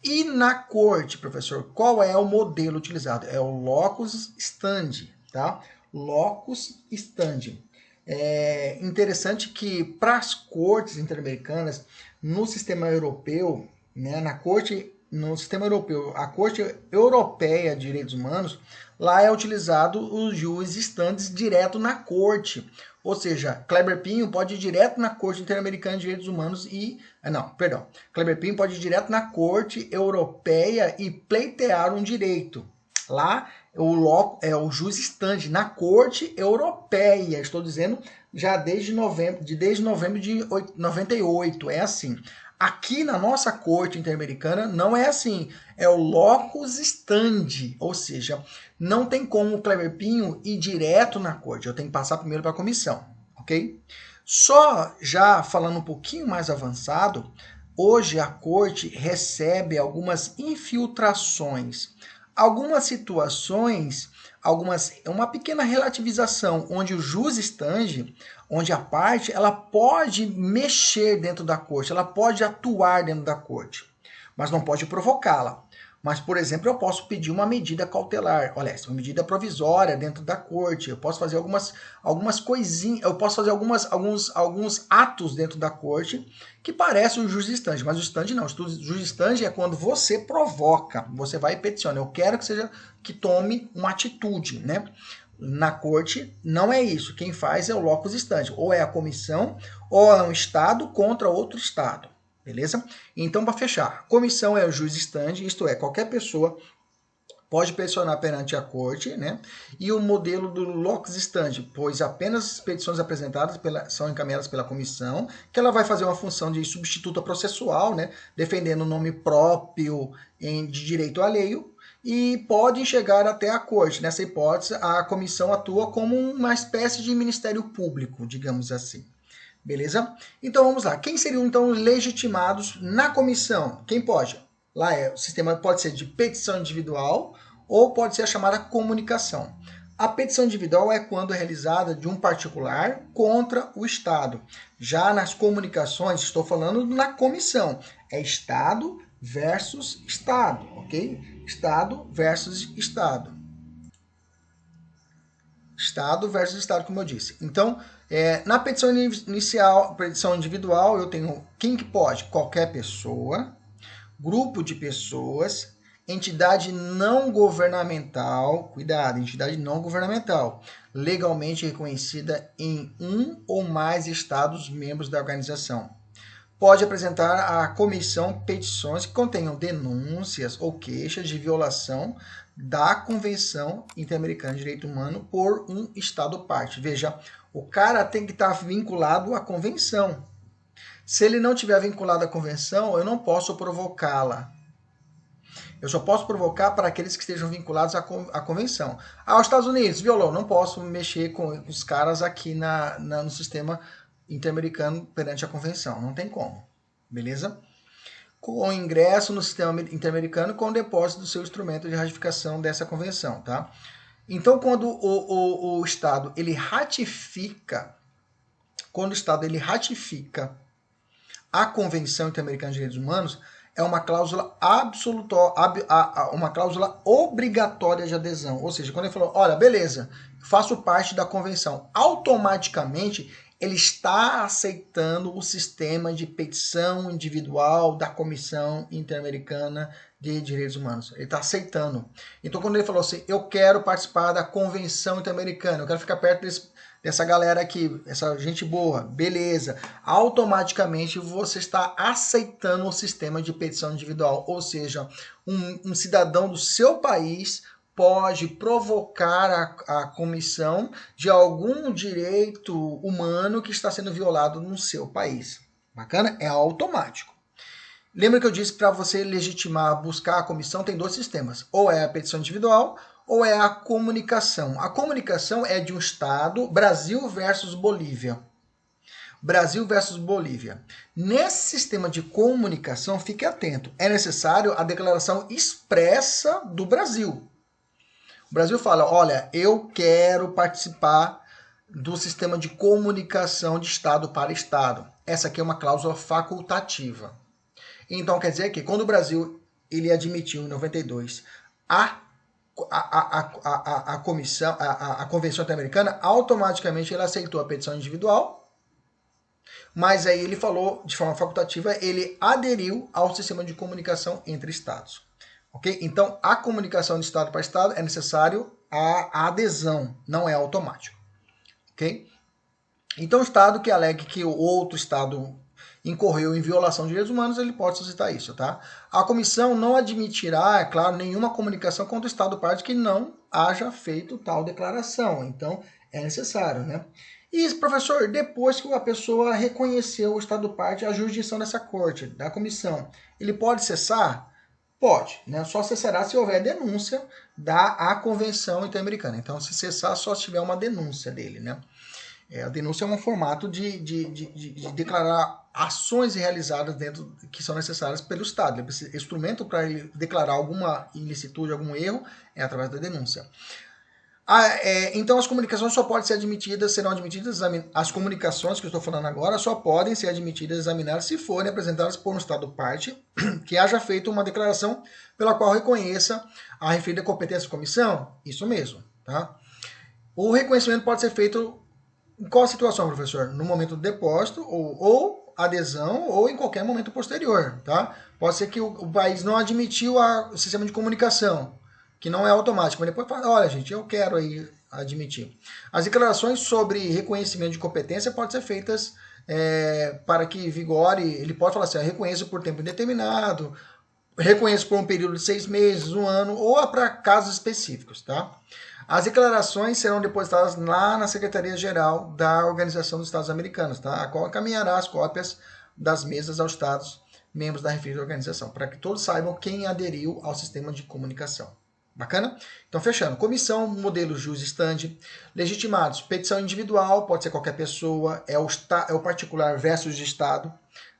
E na corte, professor, qual é o modelo utilizado? É o locus standi, tá? Locus standi. É interessante que para as cortes interamericanas, no sistema europeu, né, no sistema europeu, a Corte Europeia de Direitos Humanos, lá é utilizado o jus stans direto na corte. Ou seja, Kleber Pinho pode ir direto na Corte Interamericana de Direitos Humanos e... Não, perdão. Kleber Pinho pode ir direto na Corte Europeia e pleitear um direito. Lá é o jus stans na Corte Europeia. Estou dizendo já desde novembro de 98. É assim. Aqui na nossa Corte Interamericana não é assim. É o locus standi, ou seja, não tem como o Kleber Pinho ir direto na corte. Eu tenho que passar primeiro para a comissão, ok? Só já falando um pouquinho mais avançado, hoje a corte recebe algumas infiltrações. Algumas situações, uma pequena relativização, onde o jus standi, onde a parte, ela pode mexer dentro da corte, ela pode atuar dentro da corte, mas não pode provocá-la. Mas, por exemplo, eu posso pedir uma medida cautelar, olha, uma medida provisória dentro da corte, eu posso fazer algumas coisinhas, eu posso fazer alguns atos dentro da corte que parecem o jus standi, mas o standi não, o jus standi é quando você provoca, você vai e peticiona, eu quero que tome uma atitude, né? Na corte não é isso, quem faz é o locus standi, ou é a comissão, ou é um estado contra outro estado. Beleza? Então, para fechar, comissão é o jus standi, isto é, qualquer pessoa pode peticionar perante a corte, né? E o modelo do locus standi, pois apenas petições apresentadas são encaminhadas pela comissão, que ela vai fazer uma função de substituta processual, né? Defendendo o nome próprio de direito alheio, e pode chegar até a corte. Nessa hipótese, a comissão atua como uma espécie de ministério público, digamos assim. Beleza? Então vamos lá. Quem seriam então legitimados na comissão? Quem pode? Lá o sistema pode ser de petição individual ou pode ser a chamada comunicação. A petição individual é quando é realizada de um particular contra o Estado. Já nas comunicações, estou falando na comissão. É Estado versus Estado, ok? Estado versus Estado. Estado versus Estado, como eu disse. Então, na petição inicial, petição individual, eu tenho quem que pode? Qualquer pessoa, grupo de pessoas, entidade não governamental, cuidado, entidade não governamental, legalmente reconhecida em um ou mais estados membros da organização. Pode apresentar à comissão petições que contenham denúncias ou queixas de violação da Convenção Interamericana de Direito Humano por um Estado parte. Veja, o cara tem que estar vinculado à Convenção. Se ele não estiver vinculado à Convenção, eu não posso provocá-la. Eu só posso provocar para aqueles que estejam vinculados à Convenção. Os Estados Unidos violou, não posso mexer com os caras aqui no sistema interamericano perante a Convenção. Não tem como. Beleza? Com o ingresso no sistema interamericano com o depósito do seu instrumento de ratificação dessa convenção, tá? Então, quando o Estado ele ratifica, a Convenção Interamericana de Direitos Humanos, é uma cláusula uma cláusula obrigatória de adesão. Ou seja, quando ele falou, olha, beleza, faço parte da convenção, automaticamente ele está aceitando o sistema de petição individual da Comissão Interamericana de Direitos Humanos. Ele está aceitando. Então, quando ele falou assim, eu quero participar da Convenção Interamericana, eu quero ficar perto dessa galera aqui, essa gente boa, beleza. Automaticamente você está aceitando o sistema de petição individual. Ou seja, um cidadão do seu país pode provocar a comissão de algum direito humano que está sendo violado no seu país. Bacana? É automático. Lembra que eu disse para você legitimar, buscar a comissão, tem dois sistemas. Ou é a petição individual, ou é a comunicação. A comunicação é de um estado, Brasil versus Bolívia. Brasil versus Bolívia. Nesse sistema de comunicação, fique atento, é necessário a declaração expressa do Brasil. O Brasil fala, olha, eu quero participar do sistema de comunicação de Estado para Estado. Essa aqui é uma cláusula facultativa. Então, quer dizer que quando o Brasil ele admitiu em 92 a comissão, a Convenção Interamericana, automaticamente ele aceitou a petição individual, mas aí ele falou, de forma facultativa, ele aderiu ao sistema de comunicação entre Estados. Ok? Então, a comunicação de Estado para Estado é necessário a adesão, não é automático. Ok? Então, o Estado que alegue que o outro Estado incorreu em violação de direitos humanos, ele pode suscitar isso, tá? A comissão não admitirá, é claro, nenhuma comunicação contra o Estado parte que não haja feito tal declaração. Então, é necessário, né? E, professor, depois que a pessoa reconheceu o Estado parte, a jurisdição dessa corte, da comissão, ele pode cessar? Pode, né? Só cessará se houver denúncia da Convenção Interamericana. Então, se cessar, só se tiver uma denúncia dele, né? A denúncia é um formato de declarar ações realizadas dentro que são necessárias pelo Estado. Esse instrumento para ele declarar alguma ilicitude, algum erro, é através da denúncia. Então as comunicações só podem ser admitidas, serão admitidas, as comunicações que eu estou falando agora só podem ser admitidas e examinadas se forem apresentadas por um Estado parte que haja feito uma declaração pela qual reconheça a referida competência da comissão. Isso mesmo, tá? O reconhecimento pode ser feito em qual situação, professor? No momento do depósito, ou adesão, ou em qualquer momento posterior, tá? Pode ser que o país não admitiu o sistema de comunicação, que não é automático, mas depois fala, olha, gente, eu quero aí admitir. As declarações sobre reconhecimento de competência podem ser feitas para que vigore, ele pode falar assim, reconheço por tempo indeterminado, reconheço por um período de 6 meses, 1 ano, ou para casos específicos, tá? As declarações serão depositadas lá na Secretaria-Geral da Organização dos Estados Americanos, tá? A qual encaminhará as cópias das mesas aos Estados membros da referida organização, para que todos saibam quem aderiu ao sistema de comunicação. Bacana? Então, fechando. Comissão, modelo jus stand. Legitimados, petição individual, pode ser qualquer pessoa, é o particular versus de Estado.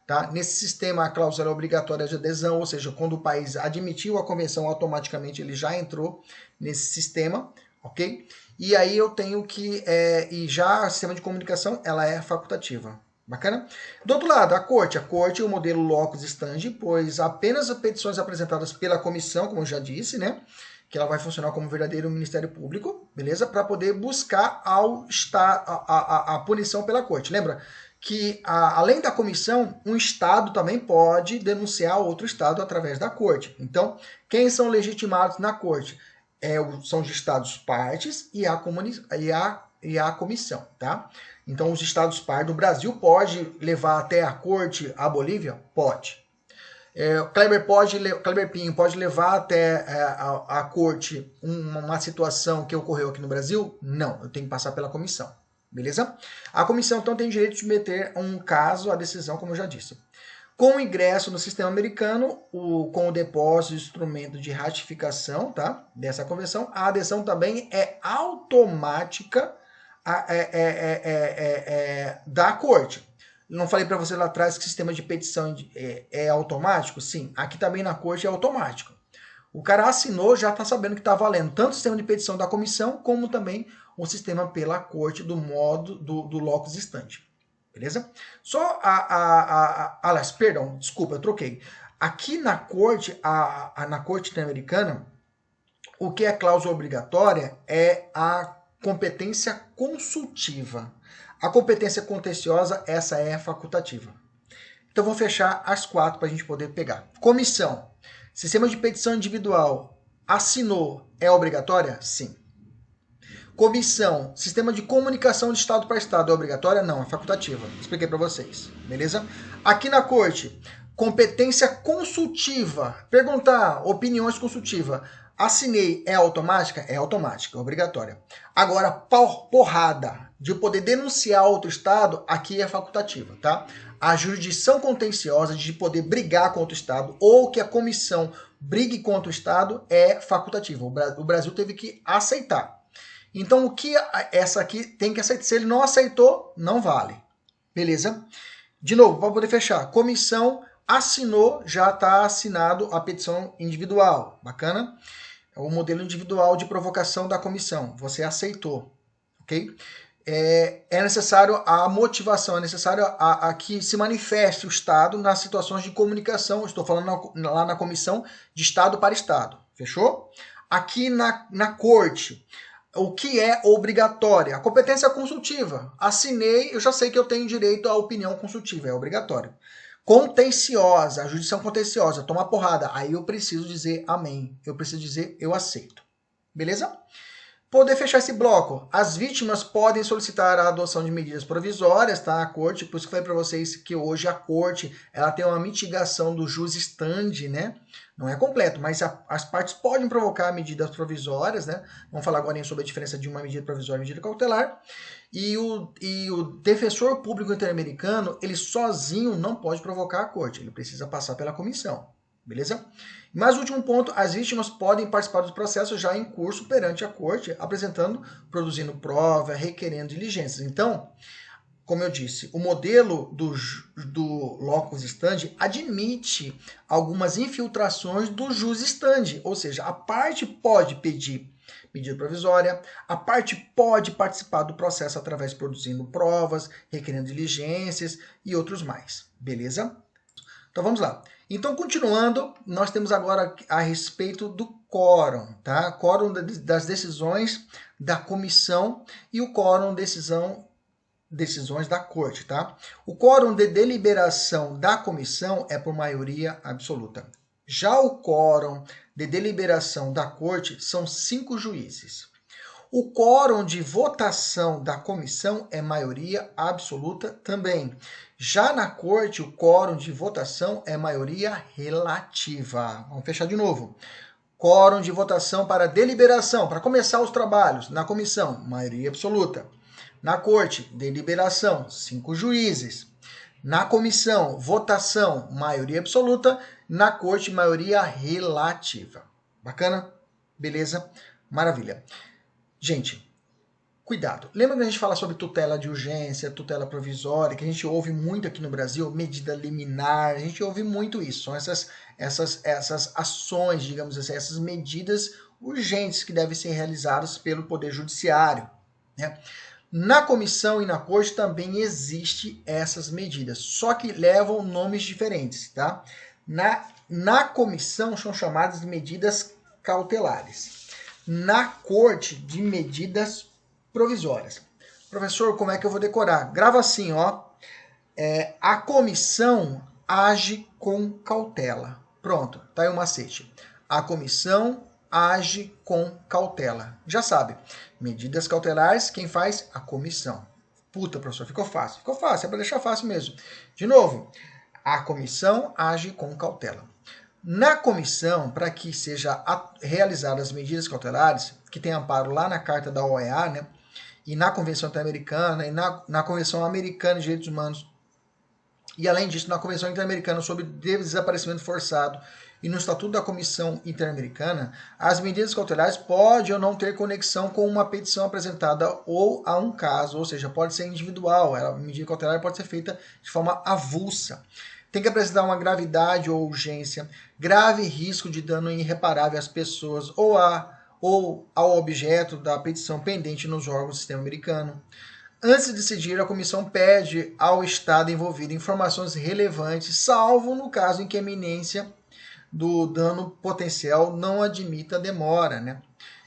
Tá? Nesse sistema, a cláusula é obrigatória de adesão, ou seja, quando o país admitiu a convenção, automaticamente ele já entrou nesse sistema, ok? E aí eu tenho que, e já o sistema de comunicação, ela é facultativa. Bacana? Do outro lado, a corte o modelo locus standi, pois apenas as petições apresentadas pela comissão, como eu já disse, né? Que ela vai funcionar como verdadeiro Ministério Público, beleza? Para poder buscar a punição pela corte. Lembra que, além da comissão, um Estado também pode denunciar outro Estado através da corte. Então, quem são legitimados na corte? São os Estados partes e a comissão, tá? Então, os Estados partes, o Brasil pode levar até a corte a Bolívia? Pode. Kleber Pinho pode levar até a corte uma situação que ocorreu aqui no Brasil? Não, eu tenho que passar pela comissão. Beleza? A comissão, então, tem direito de submeter um caso à decisão, como eu já disse. Com o ingresso no sistema americano, com o depósito de instrumento de ratificação, tá, dessa convenção, a adesão também é automática da corte. Não falei para você lá atrás que o sistema de petição é automático? Sim, aqui também na corte é automático. O cara assinou, já está sabendo que está valendo tanto o sistema de petição da comissão, como também o sistema pela corte do modo do locus standi. Beleza? Só aliás, perdão, desculpa, eu troquei. Aqui na corte, na corte interamericana, o que é cláusula obrigatória é a competência consultiva. A competência contenciosa, essa é facultativa. Então, vou fechar as 4 para a gente poder pegar. Comissão. Sistema de petição individual. Assinou. É obrigatória? Sim. Comissão. Sistema de comunicação de Estado para Estado. É obrigatória? Não, é facultativa. Expliquei para vocês. Beleza? Aqui na corte. Competência consultiva. Perguntar. Opiniões consultiva. Assinei, é automática? É automática, é obrigatória. Agora, porrada de poder denunciar outro Estado, aqui é facultativa, tá? A jurisdição contenciosa de poder brigar contra o Estado ou que a comissão brigue contra o Estado é facultativa. O Brasil teve que aceitar. Então, o que essa aqui tem que aceitar? Se ele não aceitou, não vale. Beleza? De novo, para poder fechar. Comissão assinou, já está assinado a petição individual. Bacana? O modelo individual de provocação da comissão. Você aceitou, ok? É necessário a motivação, é necessário a que se manifeste o Estado nas situações de comunicação. Estou falando lá na comissão de Estado para Estado. Fechou? Aqui na corte, o que é obrigatório? A competência consultiva. Assinei, eu já sei que eu tenho direito à opinião consultiva, é obrigatório. contenciosa, a jurisdição contenciosa, toma porrada, aí eu preciso dizer amém, eu preciso dizer eu aceito. Beleza? Poder fechar esse bloco. As vítimas podem solicitar a adoção de medidas provisórias, tá? A corte, por isso que eu falei para vocês que hoje a corte, ela tem uma mitigação do jus standi, né? Não é completo, mas as partes podem provocar medidas provisórias, né? Vamos falar agora sobre a diferença de uma medida provisória e medida cautelar. E o defensor público interamericano, ele sozinho não pode provocar a corte, ele precisa passar pela comissão. Beleza? Mas último ponto, as vítimas podem participar do processo já em curso perante a corte, apresentando, produzindo prova, requerendo diligências. Então, como eu disse, o modelo do locus standi admite algumas infiltrações do jus standi, ou seja, a parte pode pedir medida provisória, a parte pode participar do processo através de produzindo provas, requerendo diligências e outros mais. Beleza? Então vamos lá. Então, continuando, nós temos agora a respeito do quórum, tá? Quórum das decisões da comissão e o quórum decisões da corte, tá? O quórum de deliberação da comissão é por maioria absoluta. Já o quórum de deliberação da corte são 5 juízes. O quórum de votação da comissão é maioria absoluta também. Já na corte, o quórum de votação é maioria relativa. Vamos fechar de novo. Quórum de votação para deliberação, para começar os trabalhos. Na comissão, maioria absoluta. Na corte, deliberação, 5 juízes. Na comissão, votação, maioria absoluta. Na corte, maioria relativa. Bacana? Beleza? Maravilha. Gente, cuidado. Lembra que a gente fala sobre tutela de urgência, tutela provisória, que a gente ouve muito aqui no Brasil, medida liminar, a gente ouve muito isso. São essas ações, digamos assim, essas medidas urgentes que devem ser realizadas pelo Poder Judiciário, né? Na comissão e na corte também existem essas medidas, só que levam nomes diferentes, tá? Na comissão são chamadas de medidas cautelares. Na corte, de medidas provisórias. Professor, como é que eu vou decorar? Grava assim, ó. A comissão age com cautela. Pronto, tá aí o macete. A comissão age com cautela. Já sabe. Medidas cautelares, quem faz? A comissão. Puta, professor, ficou fácil. Ficou fácil, é para deixar fácil mesmo. De novo, a comissão age com cautela. Na comissão, para que seja realizadas as medidas cautelares, que tem amparo lá na Carta da OEA, né, e na Convenção Interamericana, e na Convenção Americana de Direitos Humanos, e além disso, na Convenção Interamericana sobre Desaparecimento Forçado e no Estatuto da Comissão Interamericana, as medidas cautelares podem ou não ter conexão com uma petição apresentada ou a um caso, ou seja, pode ser individual, a medida cautelar pode ser feita de forma avulsa. Tem que apresentar uma gravidade ou urgência, grave risco de dano irreparável às pessoas ou ao objeto da petição pendente nos órgãos do sistema americano. Antes de decidir, a comissão pede ao Estado envolvido informações relevantes, salvo no caso em que a iminência do dano potencial não admita demora, né?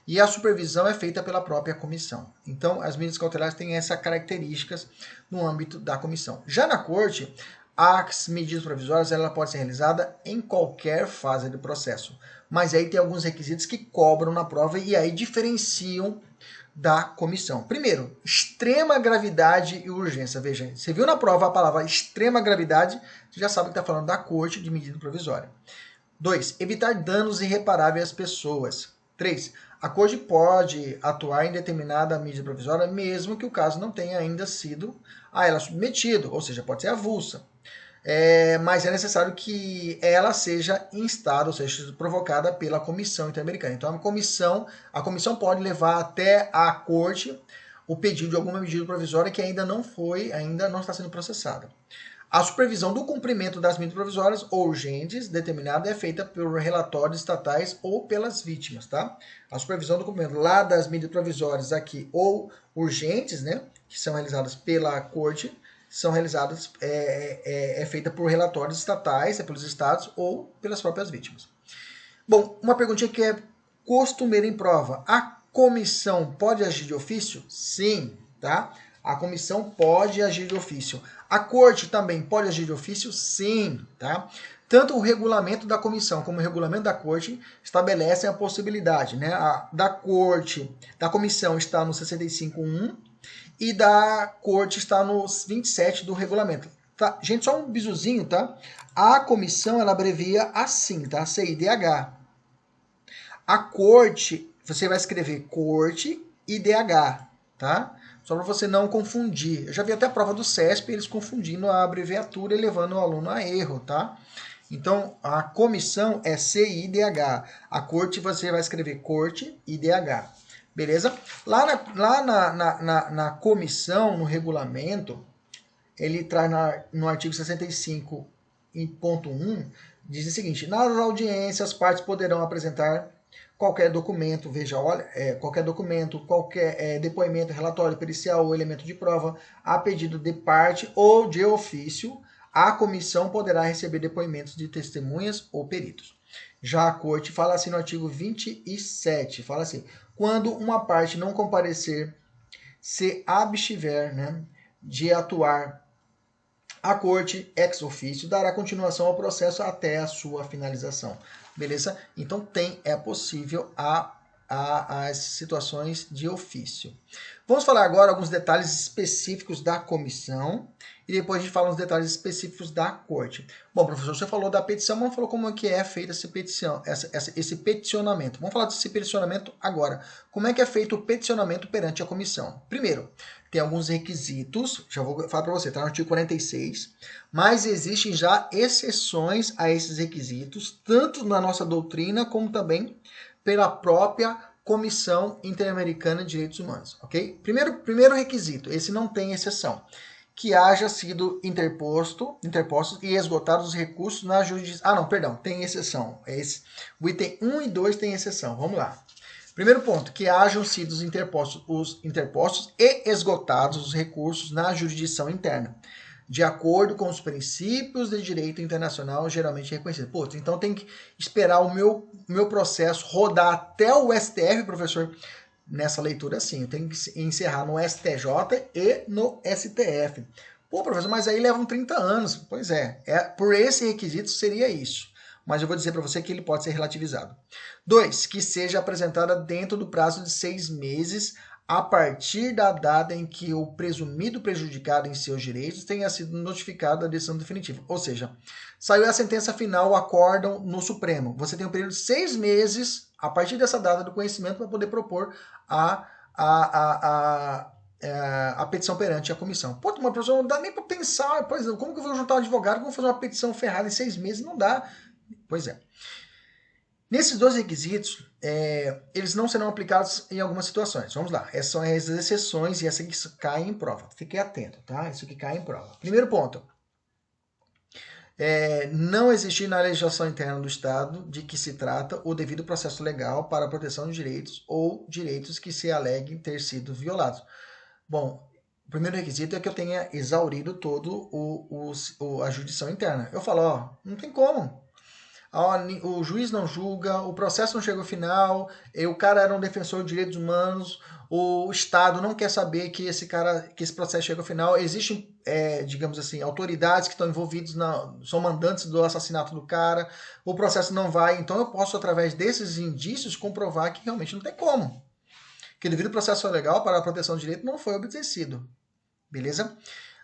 E a supervisão é feita pela própria comissão. Então, as medidas cautelares têm essas características no âmbito da comissão. Já na corte, as medidas provisórias ela pode ser realizada em qualquer fase do processo. Mas aí tem alguns requisitos que cobram na prova e aí diferenciam da comissão. Primeiro, extrema gravidade e urgência. Veja, você viu na prova a palavra extrema gravidade, você já sabe que está falando da corte de medida provisória. 2. Evitar danos irreparáveis às pessoas. 3. A corte pode atuar em determinada medida provisória mesmo que o caso não tenha ainda sido a ela submetido, ou seja, pode ser avulsa. Mas é necessário que ela seja instada, ou seja, provocada pela Comissão Interamericana. Então, a comissão pode levar até a corte o pedido de alguma medida provisória que ainda não está sendo processada. A supervisão do cumprimento das medidas provisórias ou urgentes determinada é feita por relatórios estatais ou pelas vítimas, tá? A supervisão do cumprimento lá das medidas provisórias aqui ou urgentes, né, que são realizadas pela corte, são realizadas, é feita por relatórios estatais, pelos estados ou pelas próprias vítimas. Bom, uma perguntinha que é costumeira em prova. A comissão pode agir de ofício? Sim, tá? A comissão pode agir de ofício. A corte também pode agir de ofício? Sim, tá? Tanto o regulamento da comissão como o regulamento da corte estabelecem a possibilidade, né? Da comissão está no 65.1 e da corte está no 27 do regulamento. Tá? Gente, só um bisuzinho, tá? A comissão, ela abrevia assim, tá? CIDH. A corte, você vai escrever corte IDH, tá? Só para você não confundir. Eu já vi até a prova do CESP, eles confundindo a abreviatura e levando o aluno a erro, tá? Então, a comissão é CIDH. A corte, você vai escrever corte IDH. Beleza? Lá na comissão, no regulamento, ele traz no artigo 65.1, diz o seguinte: nas audiências, as partes poderão apresentar qualquer documento, veja, olha, qualquer documento, qualquer depoimento, relatório pericial ou elemento de prova, a pedido de parte ou de ofício, a comissão poderá receber depoimentos de testemunhas ou peritos. Já a corte fala assim no artigo 27, fala assim: quando uma parte não comparecer, se abstiver, né, de atuar, a corte, ex officio, dará continuação ao processo até a sua finalização. Beleza? Então é possível as situações de ofício. Vamos falar agora alguns detalhes específicos da comissão e depois a gente fala uns detalhes específicos da corte. Bom, professor, você falou da petição, mas não falou como é que é feita essa petição, esse peticionamento. Vamos falar desse peticionamento agora. Como é que é feito o peticionamento perante a comissão? Primeiro, tem alguns requisitos, já vou falar para você, está no artigo 46, mas existem já exceções a esses requisitos, tanto na nossa doutrina como também pela própria Comissão Interamericana de Direitos Humanos, ok? Primeiro requisito, esse não tem exceção, que haja sido interpostos e esgotados os recursos na jurisdição. Ah, não, perdão, tem exceção. O item 1 e 2 tem exceção. Vamos lá. Primeiro ponto, que hajam sido os interpostos e esgotados os recursos na jurisdição interna, de acordo com os princípios de direito internacional geralmente reconhecidos. Pô, então tem que esperar o meu processo rodar até o STF, professor. Nessa leitura, sim, eu tenho que encerrar no STJ e no STF. Pô, professor, mas aí levam 30 anos. Pois por esse requisito seria isso. Mas eu vou dizer para você que ele pode ser relativizado. 2, que seja apresentada dentro do prazo de 6 meses a partir da data em que o presumido prejudicado em seus direitos tenha sido notificado da decisão definitiva. Ou seja, saiu a sentença final, o acórdão no Supremo. Você tem um período de 6 meses a partir dessa data do conhecimento para poder propor a petição perante a comissão. Pô, mas professor, não dá nem para pensar, por exemplo, como que eu vou juntar um advogado, como fazer uma petição ferrada em 6 meses? Não dá. Pois é. Nesses dois requisitos, eles não serão aplicados em algumas situações. Vamos lá. Essas são as exceções e essa que cai em prova. Fique atento, tá? Isso que cai em prova. Primeiro ponto. Não existir na legislação interna do Estado de que se trata o devido processo legal para a proteção de direitos ou direitos que se aleguem ter sido violados. Bom, o primeiro requisito é que eu tenha exaurido todo a jurisdição interna. Eu falo, não tem como. O juiz não julga, o processo não chega ao final, o cara era um defensor de direitos humanos, o Estado não quer saber que esse processo chega ao final. Existem, digamos assim, autoridades que estão envolvidas, são mandantes do assassinato do cara, o processo não vai, então eu posso, através desses indícios, comprovar que realmente não tem como. Que o devido processo legal para a proteção do direito não foi obedecido. Beleza?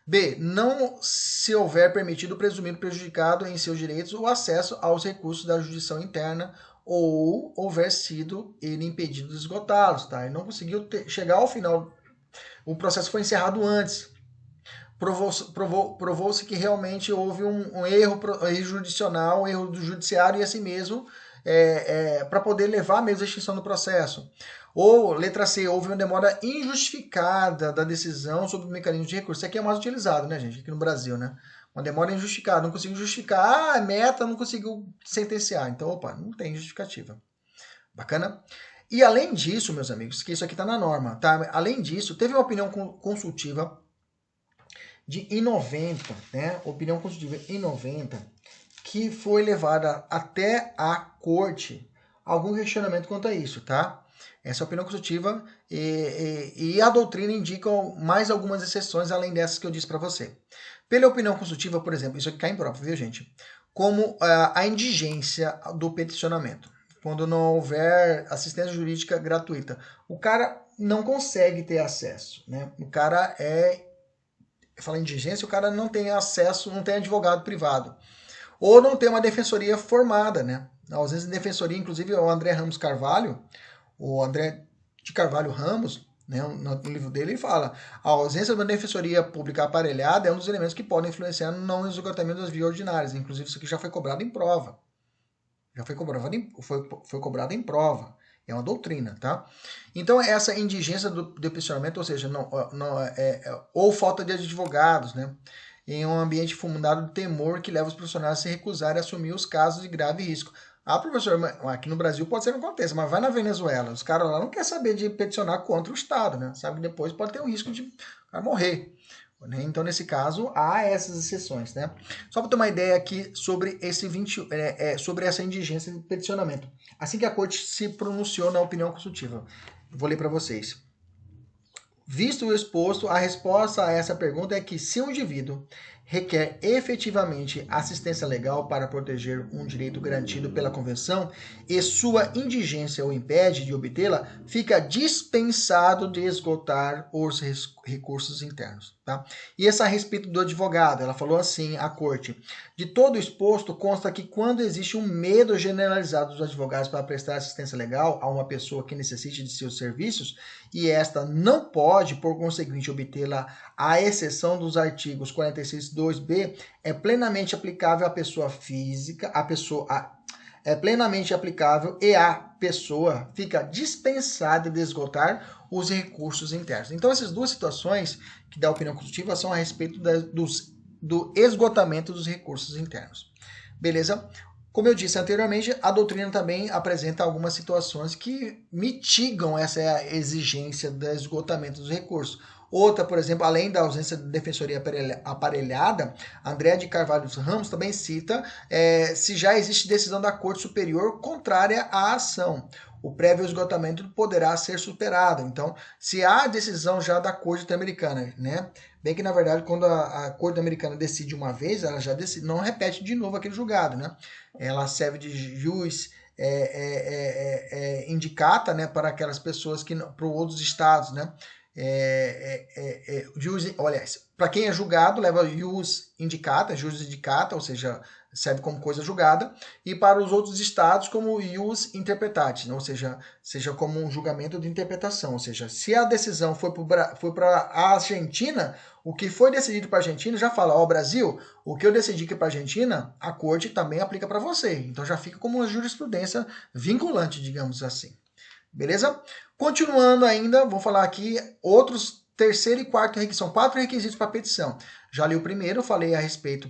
B. Não se houver permitido o presumido prejudicado em seus direitos o acesso aos recursos da jurisdição interna ou houver sido ele impedido de esgotá-los. Tá? Ele não conseguiu chegar ao final. O processo foi encerrado antes. Provou-se que realmente houve um erro jurisdicional, um erro do judiciário e assim mesmo para poder levar mesmo a extinção do processo. Ou, letra C, houve uma demora injustificada da decisão sobre o mecanismo de recurso. Isso aqui é mais utilizado, né, gente? Aqui no Brasil, né? Uma demora injustificada. Não conseguiu justificar. Meta não conseguiu sentenciar. Então, opa, não tem justificativa. Bacana? E além disso, meus amigos, que isso aqui está na norma, tá? Além disso, teve uma opinião consultiva em 90, né? Opinião consultiva em 90, que foi levada até a corte algum questionamento quanto a isso, tá? Essa é a opinião consultiva e a doutrina indica mais algumas exceções além dessas que eu disse para você. Pela opinião consultiva, por exemplo, isso aqui cai em prova, viu, gente? Como a indigência do peticionamento. Quando não houver assistência jurídica gratuita, o cara não consegue ter acesso, né? O cara fala em indigência, o cara não tem acesso, não tem advogado privado. Ou não tem uma defensoria formada, né? A ausência de defensoria, inclusive o André Ramos Carvalho, o André de Carvalho Ramos, né, no livro dele, ele fala: a ausência de uma defensoria pública aparelhada é um dos elementos que podem influenciar no não esgotamento das vias ordinárias. Inclusive, isso aqui já foi cobrado em prova. Já foi cobrado em prova. É uma doutrina, tá? Então, essa indigência do peticionamento, ou seja, ou falta de advogados, né? Em um ambiente fundado de temor que leva os profissionais a se recusarem a assumir os casos de grave risco. Ah, professor, aqui no Brasil pode ser que não aconteça, mas vai na Venezuela. Os caras lá não querem saber de peticionar contra o Estado, né? Sabe que depois pode ter o risco de morrer. Então, nesse caso, há essas exceções, né? Só para ter uma ideia aqui sobre sobre essa indigência de peticionamento. Assim que a Corte se pronunciou na opinião consultiva. Vou ler para vocês. Visto o exposto, a resposta a essa pergunta é que se um indivíduo requer efetivamente assistência legal para proteger um direito garantido pela Convenção e sua indigência o impede de obtê-la, fica dispensado de esgotar os recursos internos. Tá? E essa a respeito do advogado, ela falou assim, a Corte: de todo o exposto, consta que quando existe um medo generalizado dos advogados para prestar assistência legal a uma pessoa que necessite de seus serviços, e esta não pode, por conseguinte, obtê-la à exceção dos artigos 46(2)b, é plenamente aplicável à pessoa física, é plenamente aplicável e a pessoa fica dispensada de esgotar os recursos internos. Então, essas duas situações que dá a opinião consultiva são a respeito do esgotamento dos recursos internos. Beleza? Como eu disse anteriormente, a doutrina também apresenta algumas situações que mitigam essa exigência do esgotamento dos recursos. Outra, por exemplo, além da ausência de defensoria aparelhada, André de Carvalho Ramos também cita se já existe decisão da Corte Superior contrária à ação. O prévio esgotamento poderá ser superado. Então, se há decisão já da Corte Interamericana, né? Bem que, na verdade, quando a Corte Americana decide uma vez, ela já decide, não repete de novo aquele julgado, né? Ela serve de jus indicata, né, para aquelas pessoas que para outros estados, né? Para quem é julgado, leva jus indicata, ou seja, serve como coisa julgada, e para os outros estados como jus interpretati, né? Ou seja como um julgamento de interpretação, ou seja, se a decisão foi para a Argentina, o que foi decidido para a Argentina já fala, Brasil, o que eu decidi que para a Argentina, a Corte também aplica para você, então já fica como uma jurisprudência vinculante, digamos assim. Beleza? Continuando ainda, vou falar aqui outros terceiro e quarto requisitos. São 4 requisitos para petição. Já li o primeiro, falei a respeito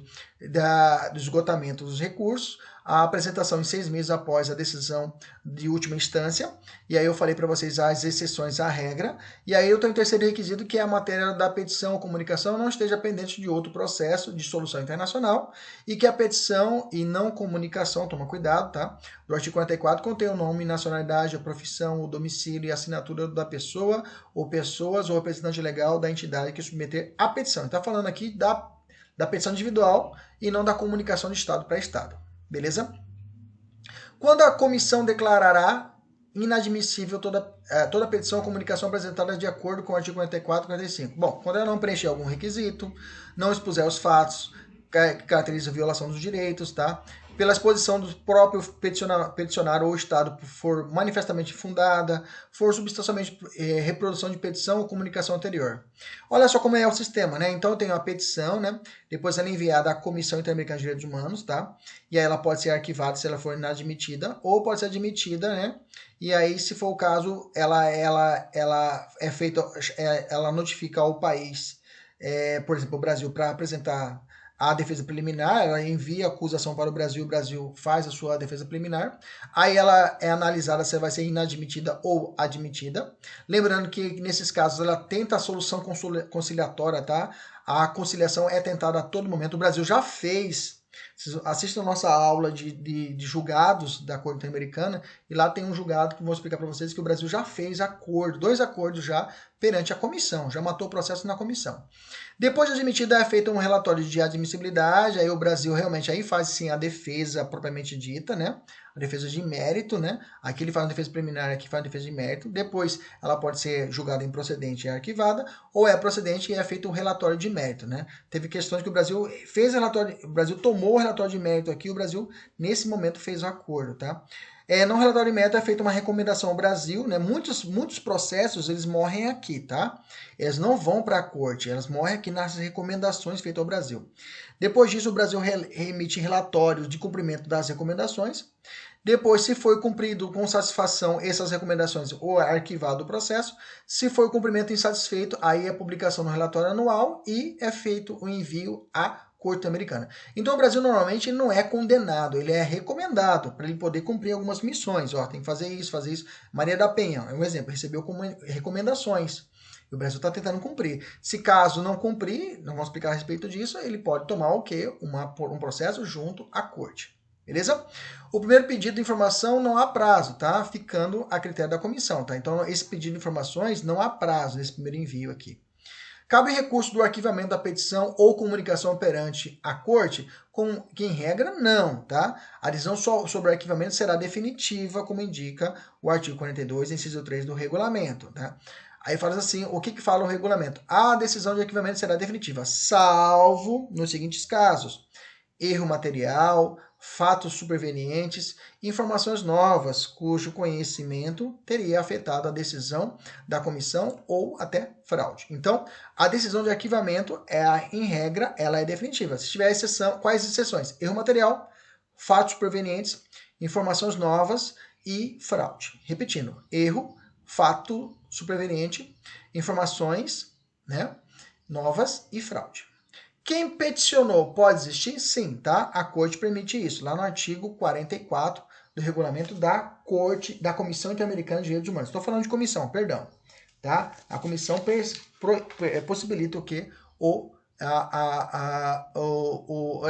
do esgotamento dos recursos, a apresentação em 6 meses após a decisão de última instância, e aí eu falei para vocês as exceções à regra, e aí eu tenho o terceiro requisito, que é a matéria da petição ou comunicação não esteja pendente de outro processo de solução internacional, e que a petição e não comunicação, toma cuidado, tá? Do artigo 44 contém o nome, nacionalidade, a profissão, o domicílio e a assinatura da pessoa ou pessoas ou representante legal da entidade que submeter a petição. Está falando aqui da petição individual e não da comunicação de Estado para Estado. Beleza? Quando a comissão declarará inadmissível toda petição ou comunicação apresentada de acordo com o artigo 44 e 45. Bom, quando ela não preencher algum requisito, não expuser os fatos que caracterizam a violação dos direitos, tá? Pela exposição do próprio peticionário ou Estado for manifestamente fundada, for substancialmente reprodução de petição ou comunicação anterior. Olha só como é o sistema, né? Então eu tenho a petição, né? Depois ela é enviada à Comissão Interamericana de Direitos Humanos, tá? E aí ela pode ser arquivada se ela for inadmitida, ou pode ser admitida, né? E aí, se for o caso, ela é feita, ela notifica ao país, por exemplo, o Brasil, para apresentar a defesa preliminar, ela envia a acusação para o Brasil faz a sua defesa preliminar, aí ela é analisada se vai ser inadmitida ou admitida. Lembrando que nesses casos ela tenta a solução conciliatória, tá? A conciliação é tentada a todo momento. O Brasil já fez Vocês assistam a nossa aula de julgados da Corte Interamericana, e lá tem um julgado que eu vou explicar para vocês que o Brasil já fez acordo, 2 acordos já perante a comissão, já matou o processo na comissão. Depois de admitido, é feito um relatório de admissibilidade, aí o Brasil realmente aí faz sim a defesa propriamente dita, né? A defesa de mérito, né? Aqui ele faz uma defesa preliminar, aqui faz uma defesa de mérito. Depois ela pode ser julgada improcedente e arquivada, ou é procedente e é feito um relatório de mérito, né? Teve questões que o Brasil fez relatório, o Brasil tomou o relatório de mérito aqui, o Brasil nesse momento fez o acordo, tá? No relatório de mérito é feita uma recomendação ao Brasil, né? Muitos processos eles morrem aqui, tá? Eles não vão para a corte, elas morrem aqui nas recomendações feitas ao Brasil. Depois disso, o Brasil remite relatórios de cumprimento das recomendações. Depois, se foi cumprido com satisfação essas recomendações, ou é arquivado o processo. Se foi o cumprimento insatisfeito, aí é publicação no relatório anual e é feito o envio à Corte Americana. Então o Brasil normalmente não é condenado, ele é recomendado para ele poder cumprir algumas missões. Ó, tem que fazer isso, fazer isso. Maria da Penha é um exemplo, recebeu como recomendações. E o Brasil está tentando cumprir. Se caso não cumprir, não vamos explicar a respeito disso, ele pode tomar o quê? Um processo junto à corte. Beleza? O primeiro pedido de informação não há prazo, tá? Ficando a critério da comissão, tá? Então esse pedido de informações não há prazo nesse primeiro envio aqui. Cabe recurso do arquivamento da petição ou comunicação perante a corte? Que em regra não, tá? A decisão sobre o arquivamento será definitiva, como indica o artigo 42, inciso 3 do regulamento, tá? Aí fala assim, o que fala o regulamento? A decisão de arquivamento será definitiva, salvo nos seguintes casos: erro material, fatos supervenientes, informações novas cujo conhecimento teria afetado a decisão da comissão ou até fraude. Então, a decisão de arquivamento, em regra, ela é definitiva. Se tiver exceção, quais exceções? Erro material, fatos supervenientes, informações novas e fraude. Repetindo, erro, fato superveniente, informações, né, novas e fraude. Quem peticionou pode existir? Sim, tá? A corte permite isso, lá no artigo 44 do regulamento da Corte, da Comissão Interamericana de Direitos Humanos. Estou falando de comissão, perdão, tá? A comissão possibilita o quê? A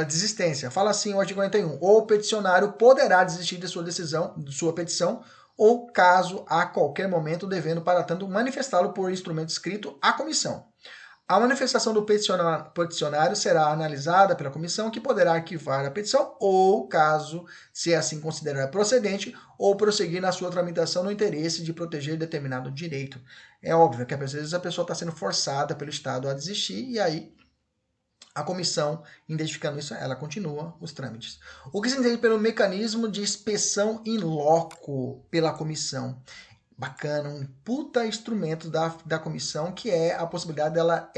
desistência. Fala assim o artigo 41. O peticionário poderá desistir de sua petição, ou caso a qualquer momento devendo, para tanto, manifestá-lo por instrumento escrito à comissão. A manifestação do peticionário será analisada pela comissão, que poderá arquivar a petição ou, caso se assim considerar procedente, ou prosseguir na sua tramitação no interesse de proteger determinado direito. É óbvio que às vezes a pessoa está sendo forçada pelo Estado a desistir e aí a comissão, identificando isso, ela continua os trâmites. O que se entende pelo mecanismo de inspeção in loco pela comissão? Bacana, um puta instrumento da comissão, que é a possibilidade dela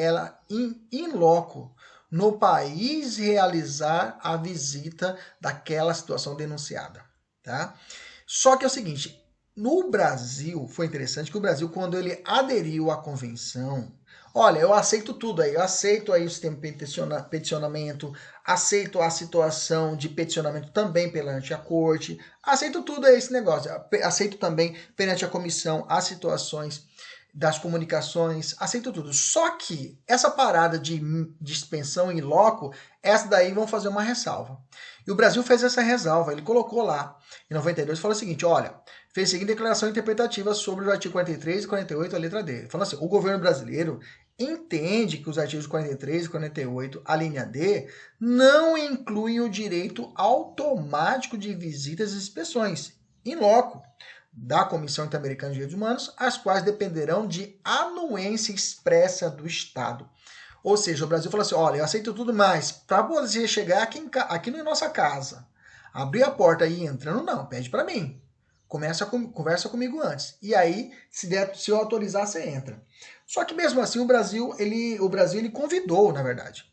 in loco, no país, realizar a visita daquela situação denunciada, tá? Só que é o seguinte, no Brasil, foi interessante que o Brasil, quando ele aderiu à convenção, olha, eu aceito tudo aí, eu aceito aí o sistema de peticionamento, aceito a situação de peticionamento também perante a corte, aceito tudo aí esse negócio, aceito também perante a comissão as situações das comunicações, aceito tudo. Só que essa parada de dispensão in loco, essa daí vão fazer uma ressalva. E o Brasil fez essa ressalva, ele colocou lá em 92 e falou o seguinte, olha, fez a seguinte declaração interpretativa sobre o artigo 43 e 48, a letra D. Falando assim, o governo brasileiro entende que os artigos 43 e 48, a linha D, não incluem o direito automático de visitas e inspeções in loco da Comissão Interamericana de Direitos Humanos, as quais dependerão de anuência expressa do Estado. Ou seja, o Brasil falou assim, olha, eu aceito tudo mais, para você chegar aqui na nossa casa, abrir a porta e ir entrando, não, pede para mim. Conversa comigo antes. E aí, se eu autorizar, você entra. Só que mesmo assim, o Brasil ele convidou, na verdade.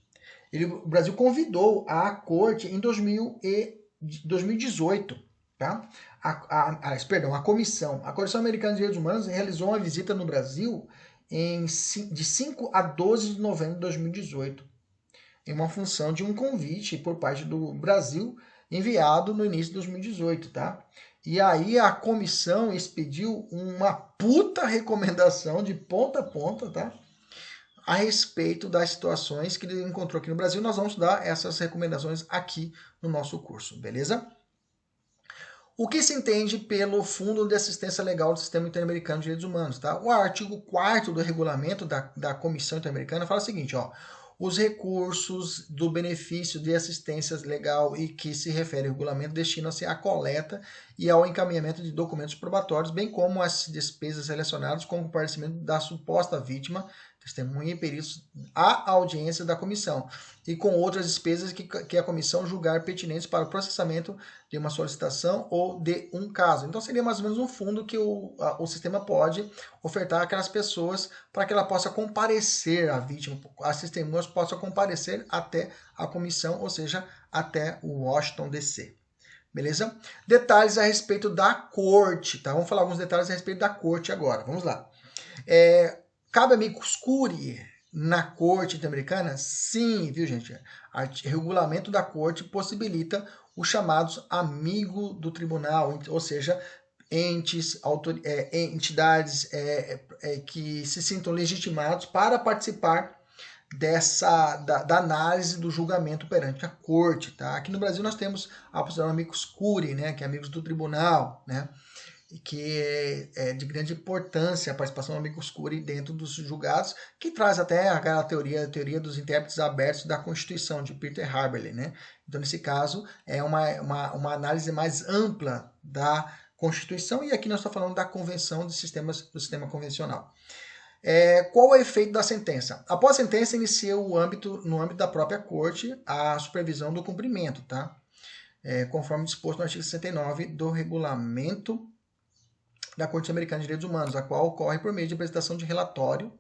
O Brasil convidou a corte em 2018, tá? A Comissão Americana de Direitos Humanos realizou uma visita no Brasil de 5 a 12 de novembro de 2018, em uma função de um convite por parte do Brasil enviado no início de 2018, tá? E aí a comissão expediu uma puta recomendação de ponta a ponta, tá? a respeito das situações que ele encontrou aqui no Brasil. Nós vamos dar essas recomendações aqui no nosso curso, beleza? O que se entende pelo Fundo de Assistência Legal do Sistema Interamericano de Direitos Humanos? Tá? O artigo 4º do regulamento da Comissão Interamericana fala o seguinte, ó, os recursos do benefício de assistência legal e que se refere ao regulamento destinam-se à coleta e ao encaminhamento de documentos probatórios, bem como as despesas relacionadas com o comparecimento da suposta vítima, testemunha e peritos à audiência da comissão, e com outras despesas que a comissão julgar pertinentes para o processamento de uma solicitação ou de um caso. Então seria mais ou menos um fundo que o sistema pode ofertar àquelas pessoas para que ela possa comparecer, a vítima, as testemunhas possam comparecer até a comissão, ou seja, até o Washington DC. Beleza? Detalhes a respeito da corte, tá? Vamos falar alguns detalhes a respeito da corte agora. Vamos lá. Cabe amicus curiae na corte interamericana? Sim, viu, gente? O regulamento da corte possibilita os chamados amigos do tribunal, ou seja, entidades que se sintam legitimados para participar da análise do julgamento perante a corte. Tá? Aqui no Brasil nós temos a posição amicus curiae, né, que é amigos do tribunal, né? Que é de grande importância a participação do amicus curiae dentro dos julgados, que traz até a teoria dos intérpretes abertos da Constituição, de Peter Haberle, né? Então, nesse caso, é uma análise mais ampla da Constituição, e aqui nós estamos falando da Convenção do Sistema Convencional. Qual é o efeito da sentença? Após a sentença, inicia no âmbito da própria corte a supervisão do cumprimento, tá? Conforme disposto no artigo 69 do regulamento da Corte Americana de Direitos Humanos, a qual ocorre por meio de apresentação de relatório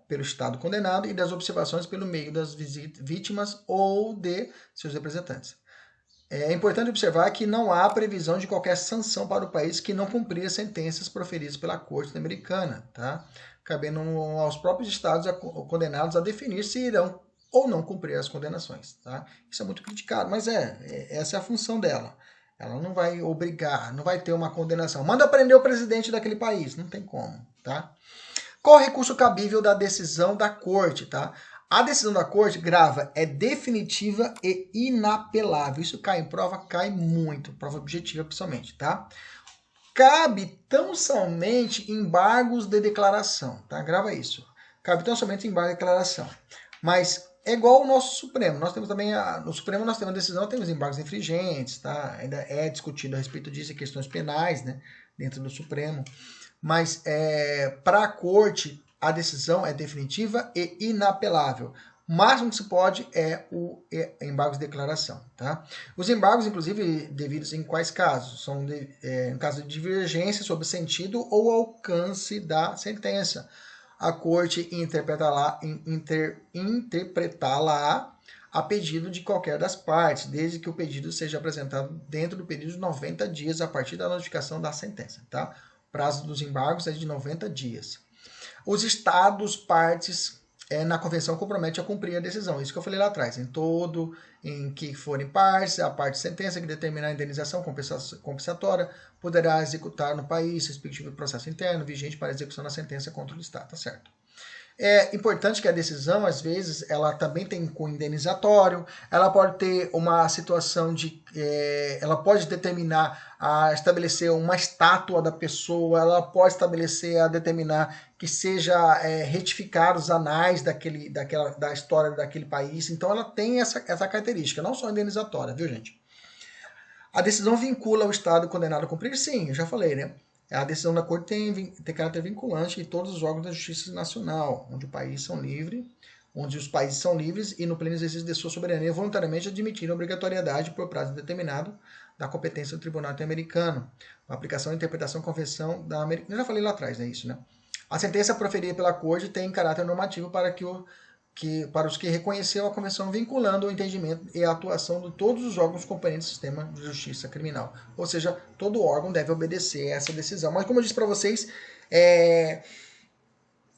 pelo Estado condenado e das observações pelo meio das vítimas ou de seus representantes. É importante observar que não há previsão de qualquer sanção para o país que não cumprir as sentenças proferidas pela Corte Americana, tá? Cabendo aos próprios estados condenados a definir se irão ou não cumprir as condenações, tá? Isso é muito criticado, mas essa é a função dela. Ela não vai obrigar, não vai ter uma condenação. Manda prender o presidente daquele país, não tem como, tá? Qual o recurso cabível da decisão da corte, tá? A decisão da corte, grava, é definitiva e inapelável. Isso cai em prova, cai muito, prova objetiva principalmente, tá? Cabe tão somente embargos de declaração, tá? Grava isso. Cabe tão somente embargo de declaração. Mas é igual ao nosso Supremo. Nós temos também, no Supremo nós temos a decisão, temos embargos infringentes, tá? Ainda é discutido a respeito disso, questões penais, né? Dentro do Supremo. Mas para a corte, a decisão é definitiva e inapelável. O máximo que se pode é o embargo de declaração. Tá? Os embargos, inclusive, devidos em quais casos? São em caso de divergência sobre o sentido ou alcance da sentença. A corte interpretá-la a pedido de qualquer das partes, desde que o pedido seja apresentado dentro do período de 90 dias a partir da notificação da sentença. Tá? O prazo dos embargos é de 90 dias. Os estados partes na convenção comprometem a cumprir a decisão. Isso que eu falei lá atrás. Em que forem partes, a parte de sentença que determinar a indenização compensatória poderá executar no país respectivo processo interno vigente para a execução da sentença contra o estado. Tá certo? É importante que a decisão, às vezes, ela também tem cunho indenizatório, ela pode ter uma situação de... ela pode determinar, estabelecer uma estátua da pessoa, ela pode determinar que seja retificado os anais da história daquele país. Então, ela tem essa característica, não só indenizatória, viu, gente? A decisão vincula o Estado condenado a cumprir? Sim, eu já falei, né? A decisão da corte tem caráter vinculante em todos os órgãos da justiça nacional, onde os países são livres e no pleno exercício de sua soberania voluntariamente admitiram a obrigatoriedade por prazo determinado da competência do Tribunal Interamericano, com aplicação e interpretação da Convenção da América. Eu já falei lá atrás, né, isso, né? A sentença proferida pela corte tem caráter normativo para os que reconheceu a convenção, vinculando o entendimento e a atuação de todos os órgãos componentes do sistema de justiça criminal. Ou seja, todo órgão deve obedecer a essa decisão. Mas, como eu disse para vocês,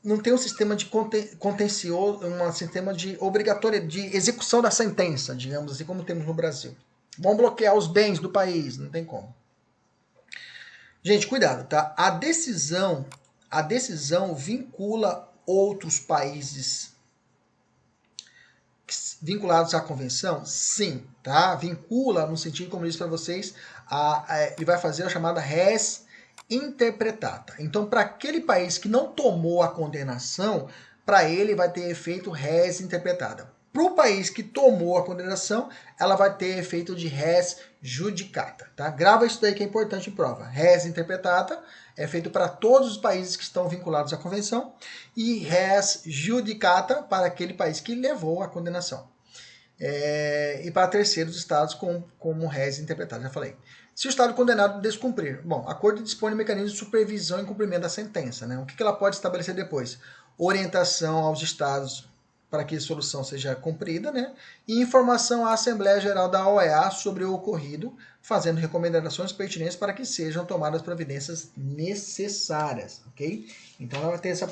não tem um sistema de contencioso, um sistema de obrigatório de execução da sentença, digamos assim, como temos no Brasil. Vão bloquear os bens do país, não tem como. Gente, cuidado, tá? A decisão vincula outros países vinculados à convenção? Sim, tá? Vincula no sentido, como eu disse para vocês, ele vai fazer a chamada res interpretata. Então, para aquele país que não tomou a condenação, para ele vai ter efeito res interpretada. Para o país que tomou a condenação, ela vai ter efeito de res judicata. Tá? Grava isso daí que é importante em prova. Res interpretata é feito para todos os países que estão vinculados à convenção e res judicata para aquele país que levou a condenação. E para terceiros estados como res interpretado, já falei. Se o estado condenado descumprir, bom, a corte dispõe de mecanismo de supervisão e cumprimento da sentença. Né? O que ela pode estabelecer depois? Orientação aos estados para que a solução seja cumprida, né? E informação à Assembleia Geral da OEA sobre o ocorrido, fazendo recomendações pertinentes para que sejam tomadas providências necessárias, ok? Então ela vai ter essa...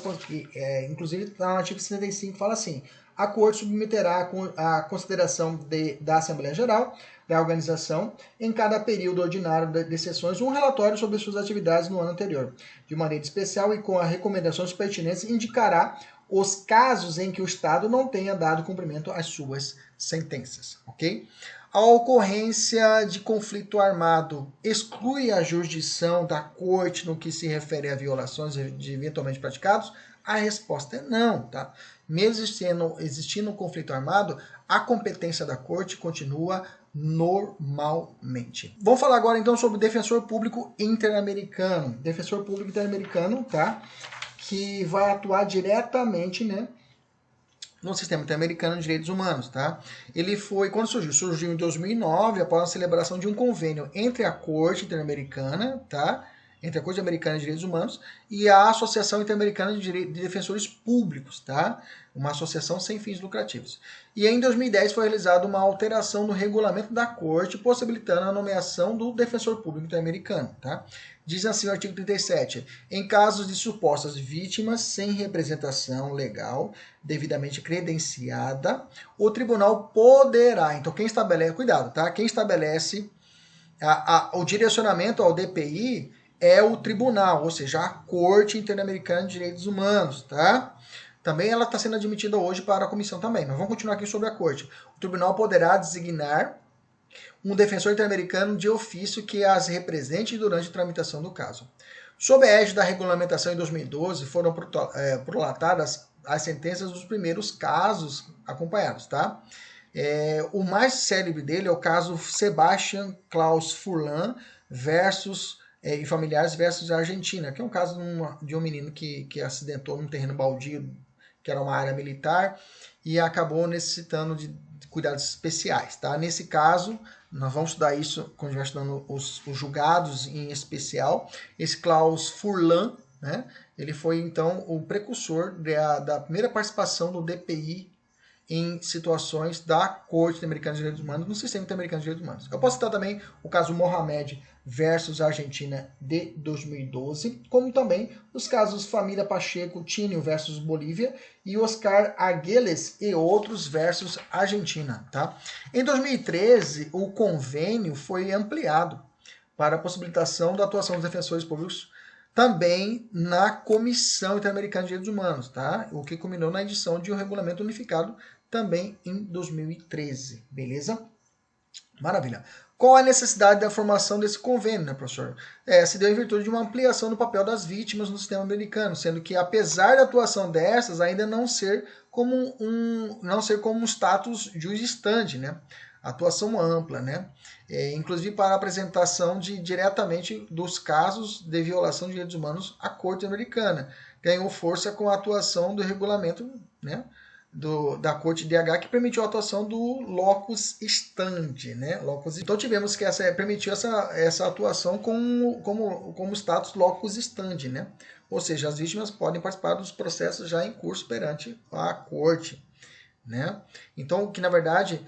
inclusive, no artigo 65 fala assim: a Corte submeterá à consideração da Assembleia Geral da organização, em cada período ordinário de sessões, um relatório sobre suas atividades no ano anterior. De maneira especial e com as recomendações pertinentes, indicará os casos em que o Estado não tenha dado cumprimento às suas sentenças, ok? A ocorrência de conflito armado exclui a jurisdição da Corte no que se refere a violações eventualmente praticados? A resposta é não, tá? Mesmo existindo um conflito armado, a competência da Corte continua normalmente. Vamos falar agora então sobre o Defensor Público Interamericano. Defensor Público Interamericano, tá? Que vai atuar diretamente, né, no sistema interamericano de direitos humanos, tá? Ele foi, quando surgiu? Surgiu em 2009, após a celebração de um convênio entre a Corte Interamericana, tá? Entre a Corte Americana de Direitos Humanos e a Associação Interamericana de Defensores Públicos, tá? Uma associação sem fins lucrativos. E em 2010 foi realizada uma alteração no regulamento da Corte, possibilitando a nomeação do Defensor Público Interamericano, tá? Diz assim o artigo 37, em casos de supostas vítimas sem representação legal devidamente credenciada, o tribunal poderá, então quem estabelece, cuidado, tá? Quem estabelece o direcionamento ao DPI é o tribunal, ou seja, a Corte Interamericana de Direitos Humanos, tá? Também ela está sendo admitida hoje para a comissão também, mas vamos continuar aqui sobre a Corte. O tribunal poderá designar um defensor interamericano de ofício que as represente durante a tramitação do caso. Sob a égide da regulamentação em 2012, foram prolatadas as sentenças dos primeiros casos acompanhados, tá? O mais célebre dele é o caso Sebastian Klaus Furlan e familiares versus a Argentina, que é um caso de um menino que acidentou num terreno baldio, que era uma área militar, e acabou necessitando de cuidados especiais, tá? Nesse caso, nós vamos estudar isso quando estiver estudando os julgados em especial. Esse Klaus Furlan, né? Ele foi, então, o precursor da primeira participação do DPI em situações da Corte Interamericana de Direitos Humanos, no Sistema Interamericano de Direitos Humanos. Eu posso citar também o caso Mohamed versus Argentina de 2012, como também os casos Família Pacheco Tínio versus Bolívia e Oscar Argüelles e outros versus Argentina. Tá? Em 2013, o convênio foi ampliado para a possibilitação da atuação dos defensores públicos também na Comissão Interamericana de Direitos Humanos, tá? O que culminou na edição de um regulamento unificado também em 2013, beleza? Maravilha. Qual a necessidade da formação desse convênio, né, professor? Se deu em virtude de uma ampliação do papel das vítimas no sistema americano, sendo que, apesar da atuação dessas, ainda não ser como um status jus standi, né? Atuação ampla, né? Inclusive para a apresentação diretamente dos casos de violação de direitos humanos à Corte Americana. Ganhou força com a atuação do regulamento, né, da Corte DH, que permitiu a atuação do locus standi, né? Então tivemos que permitiu essa atuação como status locus standi, né? Ou seja, as vítimas podem participar dos processos já em curso perante a Corte, né? Então, que na verdade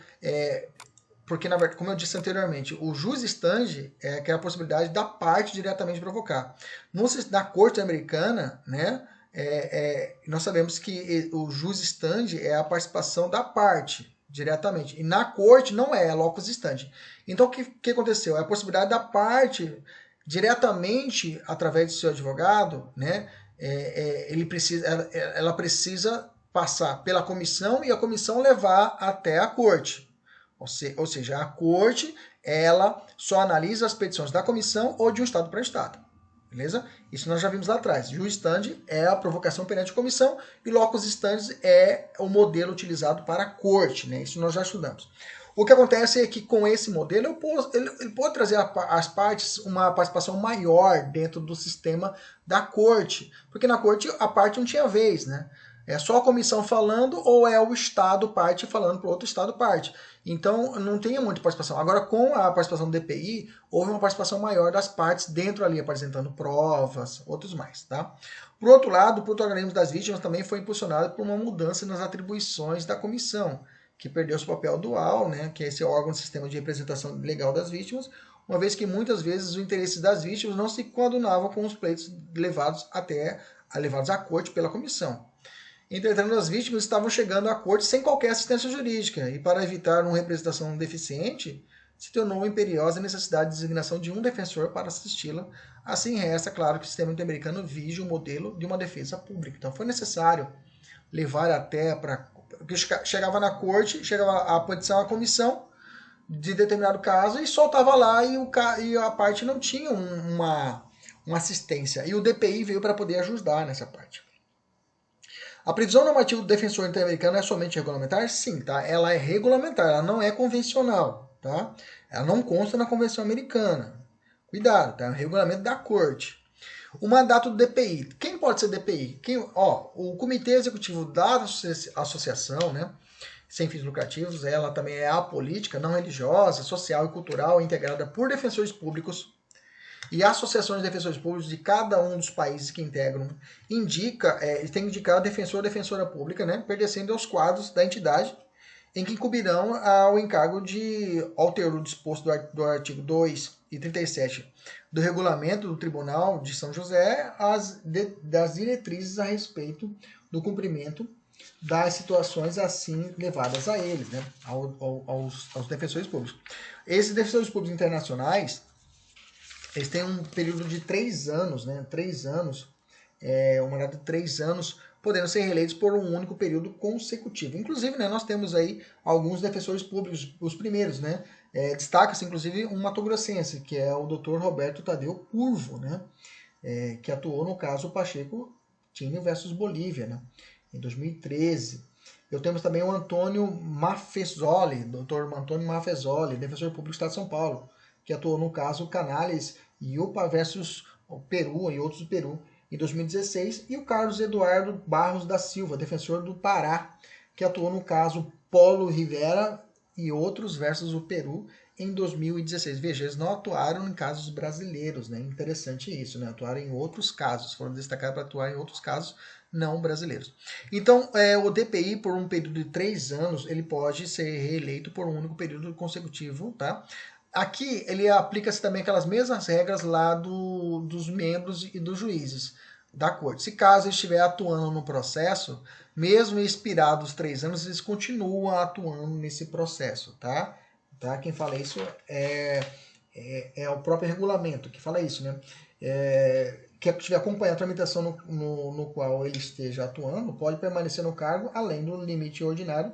porque, como eu disse anteriormente, o jus standi é aquela possibilidade da parte diretamente provocar. Na Corte Americana, né, nós sabemos que o jus standi é a participação da parte diretamente. E na Corte não é locus standi. Então, o que aconteceu? É a possibilidade da parte diretamente, através do seu advogado, né, ela precisa passar pela comissão e a comissão levar até a corte. Ou seja, a corte, ela só analisa as petições da comissão ou de um estado para estado. Beleza? Isso nós já vimos lá atrás. Jus standi é a provocação perante a comissão e locus standi é o modelo utilizado para a corte, né? Isso nós já estudamos. O que acontece é que com esse modelo ele pode trazer às partes uma participação maior dentro do sistema da corte, porque na corte a parte não tinha vez, né? É só a comissão falando ou é o Estado parte falando para o outro Estado parte. Então não tem muita participação. Agora com a participação do DPI, houve uma participação maior das partes dentro ali, apresentando provas, outros mais. Tá? Por outro lado, o protagonismo das vítimas também foi impulsionado por uma mudança nas atribuições da comissão, que perdeu seu papel dual, né, que é esse órgão do sistema de representação legal das vítimas, uma vez que muitas vezes o interesse das vítimas não se coadunavam com os pleitos levados à corte pela comissão. Entretanto, as vítimas estavam chegando à corte sem qualquer assistência jurídica, e para evitar uma representação deficiente, se tornou imperiosa a necessidade de designação de um defensor para assisti-la. Assim resta claro que o sistema interamericano vige o modelo de uma defesa pública. Então foi necessário levar até para... Porque chegava na corte, chegava a petição à comissão de determinado caso e soltava lá e a parte não tinha uma assistência. E o DPI veio para poder ajudar nessa parte. A previsão normativa do defensor interamericano é somente regulamentar? Sim, tá? Ela é regulamentar, ela não é convencional, tá? Ela não consta na Convenção Americana. Cuidado, tá? É um regulamento da corte. O mandato do DPI. Quem pode ser DPI? O Comitê Executivo da Associação, né? Sem fins lucrativos, ela também é apolítica, não religiosa, social e cultural, integrada por defensores públicos e associações de defensores públicos de cada um dos países que integram, tem que indicar defensor ou defensora pública, né, pertencendo aos quadros da entidade, em que incumbirão ao encargo de alterar o disposto do artigo 2 e 37 do regulamento do Tribunal de São José das diretrizes a respeito do cumprimento das situações assim levadas a eles, né, aos defensores públicos. Esses defensores públicos internacionais, eles têm um período de 3 anos, né? 3 anos, um mandato de 3 anos, podendo ser reeleitos por um único período consecutivo. Inclusive, né, nós temos aí alguns defensores públicos, os primeiros, né? Destaca-se, inclusive, um matogrossense, que é o Dr. Roberto Tadeu Curvo, né? Que atuou no caso Pacheco Tinho versus Bolívia, né? Em 2013. Temos também o Antônio Maffezoli, Dr. Antônio Maffezoli, defensor público do Estado de São Paulo, que atuou no caso Canales e Upa versus o Peru e outros do Peru em 2016, e o Carlos Eduardo Barros da Silva, defensor do Pará, que atuou no caso Polo Rivera e outros versus o Peru em 2016. Veja, eles não atuaram em casos brasileiros, né? Interessante isso, né? Atuaram em outros casos, foram destacados para atuar em outros casos não brasileiros. Então, o DPI, por um período de 3 anos, ele pode ser reeleito por um único período consecutivo, tá? Aqui ele aplica-se também aquelas mesmas regras lá dos membros e dos juízes da corte. Se caso ele estiver atuando no processo, mesmo expirados os 3 anos, eles continuam atuando nesse processo, tá? Quem fala isso é o próprio regulamento que fala isso, né? Que estiver acompanhando a tramitação no qual ele esteja atuando, pode permanecer no cargo além do limite ordinário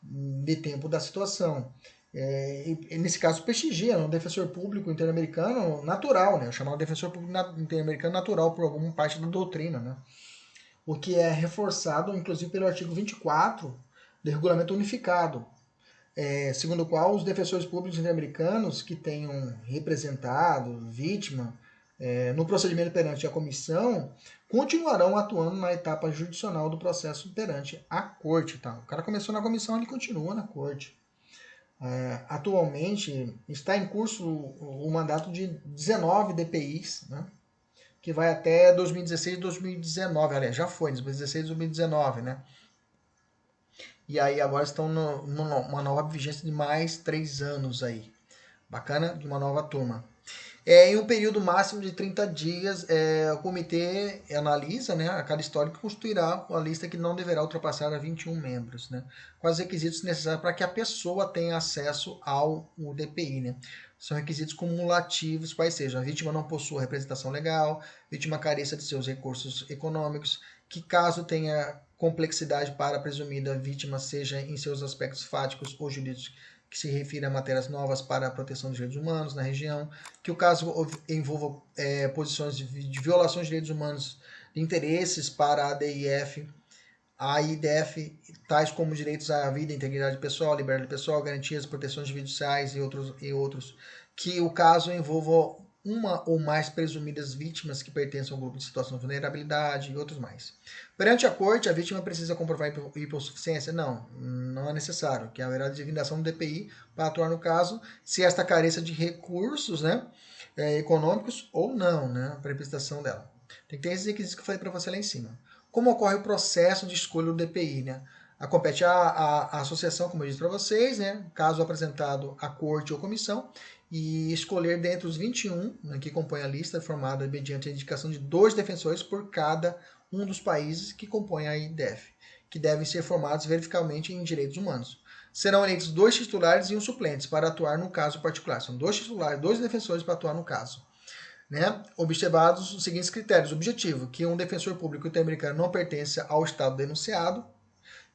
de tempo da situação. E nesse caso prestigia um defensor público interamericano natural, né? Chamado defensor público interamericano natural por alguma parte da doutrina, né? O que é reforçado, inclusive, pelo artigo 24 do Regulamento Unificado, segundo o qual os defensores públicos interamericano que tenham representado vítima no procedimento perante a comissão continuarão atuando na etapa jurisdicional do processo perante a corte. Tá? O cara começou na comissão, ele continua na corte. Atualmente está em curso o mandato de 19 DPIs, né, que vai até 2016 e 2019, aliás, já foi, 2016 e 2019, né? E aí agora estão numa nova vigência de mais 3 anos aí. Bacana, de uma nova turma. Em um período máximo de 30 dias, o comitê analisa, né, a cada histórico e constituirá a lista que não deverá ultrapassar a 21 membros. Né? Quais os requisitos necessários para que a pessoa tenha acesso ao DPI? Né? São requisitos cumulativos, quais sejam: a vítima não possua representação legal, a vítima careça de seus recursos econômicos, que caso tenha complexidade para a presumida vítima, seja em seus aspectos fáticos ou jurídicos, que se refira a matérias novas para a proteção dos direitos humanos na região, que o caso envolva posições de violações de direitos humanos, de interesses para a IDF, tais como direitos à vida, integridade pessoal, liberdade pessoal, garantias, proteções judiciais e outros, que o caso envolva uma ou mais presumidas vítimas que pertencem ao grupo de situação de vulnerabilidade e outros mais. Perante a corte, a vítima precisa comprovar hipossuficiência? Não, não é necessário, que haverá designação do DPI para atuar no caso, se esta careça de recursos, né, econômicos ou não, né, para a prestação dela. Tem que ter esses requisitos que eu falei para você lá em cima. Como ocorre o processo de escolha do DPI, né? Compete à associação, como eu disse para vocês, né? Caso apresentado à corte ou comissão, e escolher dentre os 21, né, que compõem a lista, formada mediante a indicação de 2 defensores por cada um dos países que compõem a IDF, que devem ser formados verificadamente em direitos humanos. Serão eleitos 2 titulares e 1 suplente para atuar no caso particular. São 2 titulares, 2 defensores para atuar no caso. Né? Observados os seguintes critérios. Objetivo: que um defensor público norte-americano não pertença ao Estado denunciado,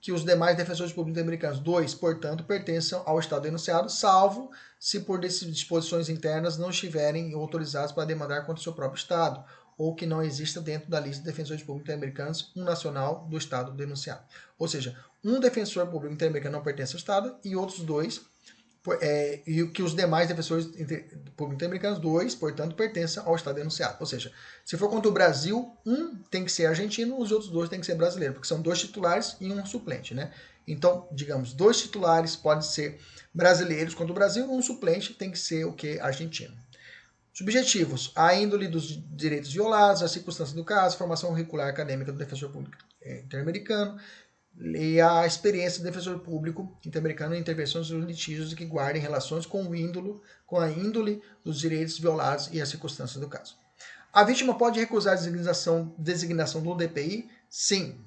que os demais defensores públicos norte-americanos, 2, portanto, pertençam ao Estado denunciado, salvo se por disposições internas não estiverem autorizados para demandar contra o seu próprio Estado, ou que não exista dentro da lista de defensores públicos norte-americanos um nacional do Estado denunciado. Ou seja, um defensor público norte-americano não pertence ao Estado e outros 2 e que os demais defensores públicos norte-americanos, 2, portanto, pertençam ao Estado denunciado. Ou seja, se for contra o Brasil, 1 tem que ser argentino, os outros 2 tem que ser brasileiro, porque são 2 titulares e 1 suplente, né? Então, digamos, 2 titulares podem ser brasileiros contra o Brasil, 1 suplente tem que ser o que? Argentino. Os objetivos: a índole dos direitos violados, as circunstâncias do caso, formação curricular acadêmica do defensor público interamericano, e a experiência do defensor público interamericano em intervenções nos litígios que guardem relações com a índole dos direitos violados e as circunstâncias do caso. A vítima pode recusar a designação do DPI? Sim,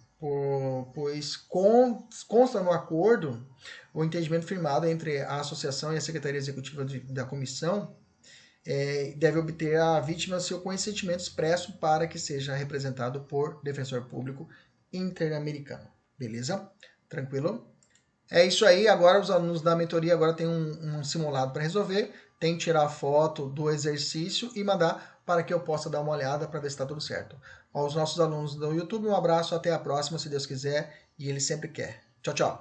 pois consta no acordo o entendimento firmado entre a associação e a Secretaria Executiva da Comissão, deve obter a vítima seu consentimento expresso para que seja representado por defensor público interamericano. Beleza? Tranquilo? É isso aí. Agora os alunos da mentoria agora tem um simulado para resolver. Tem que tirar a foto do exercício e mandar para que eu possa dar uma olhada para ver se está tudo certo. Aos nossos alunos do YouTube, um abraço. Até a próxima, se Deus quiser. E Ele sempre quer. Tchau, tchau.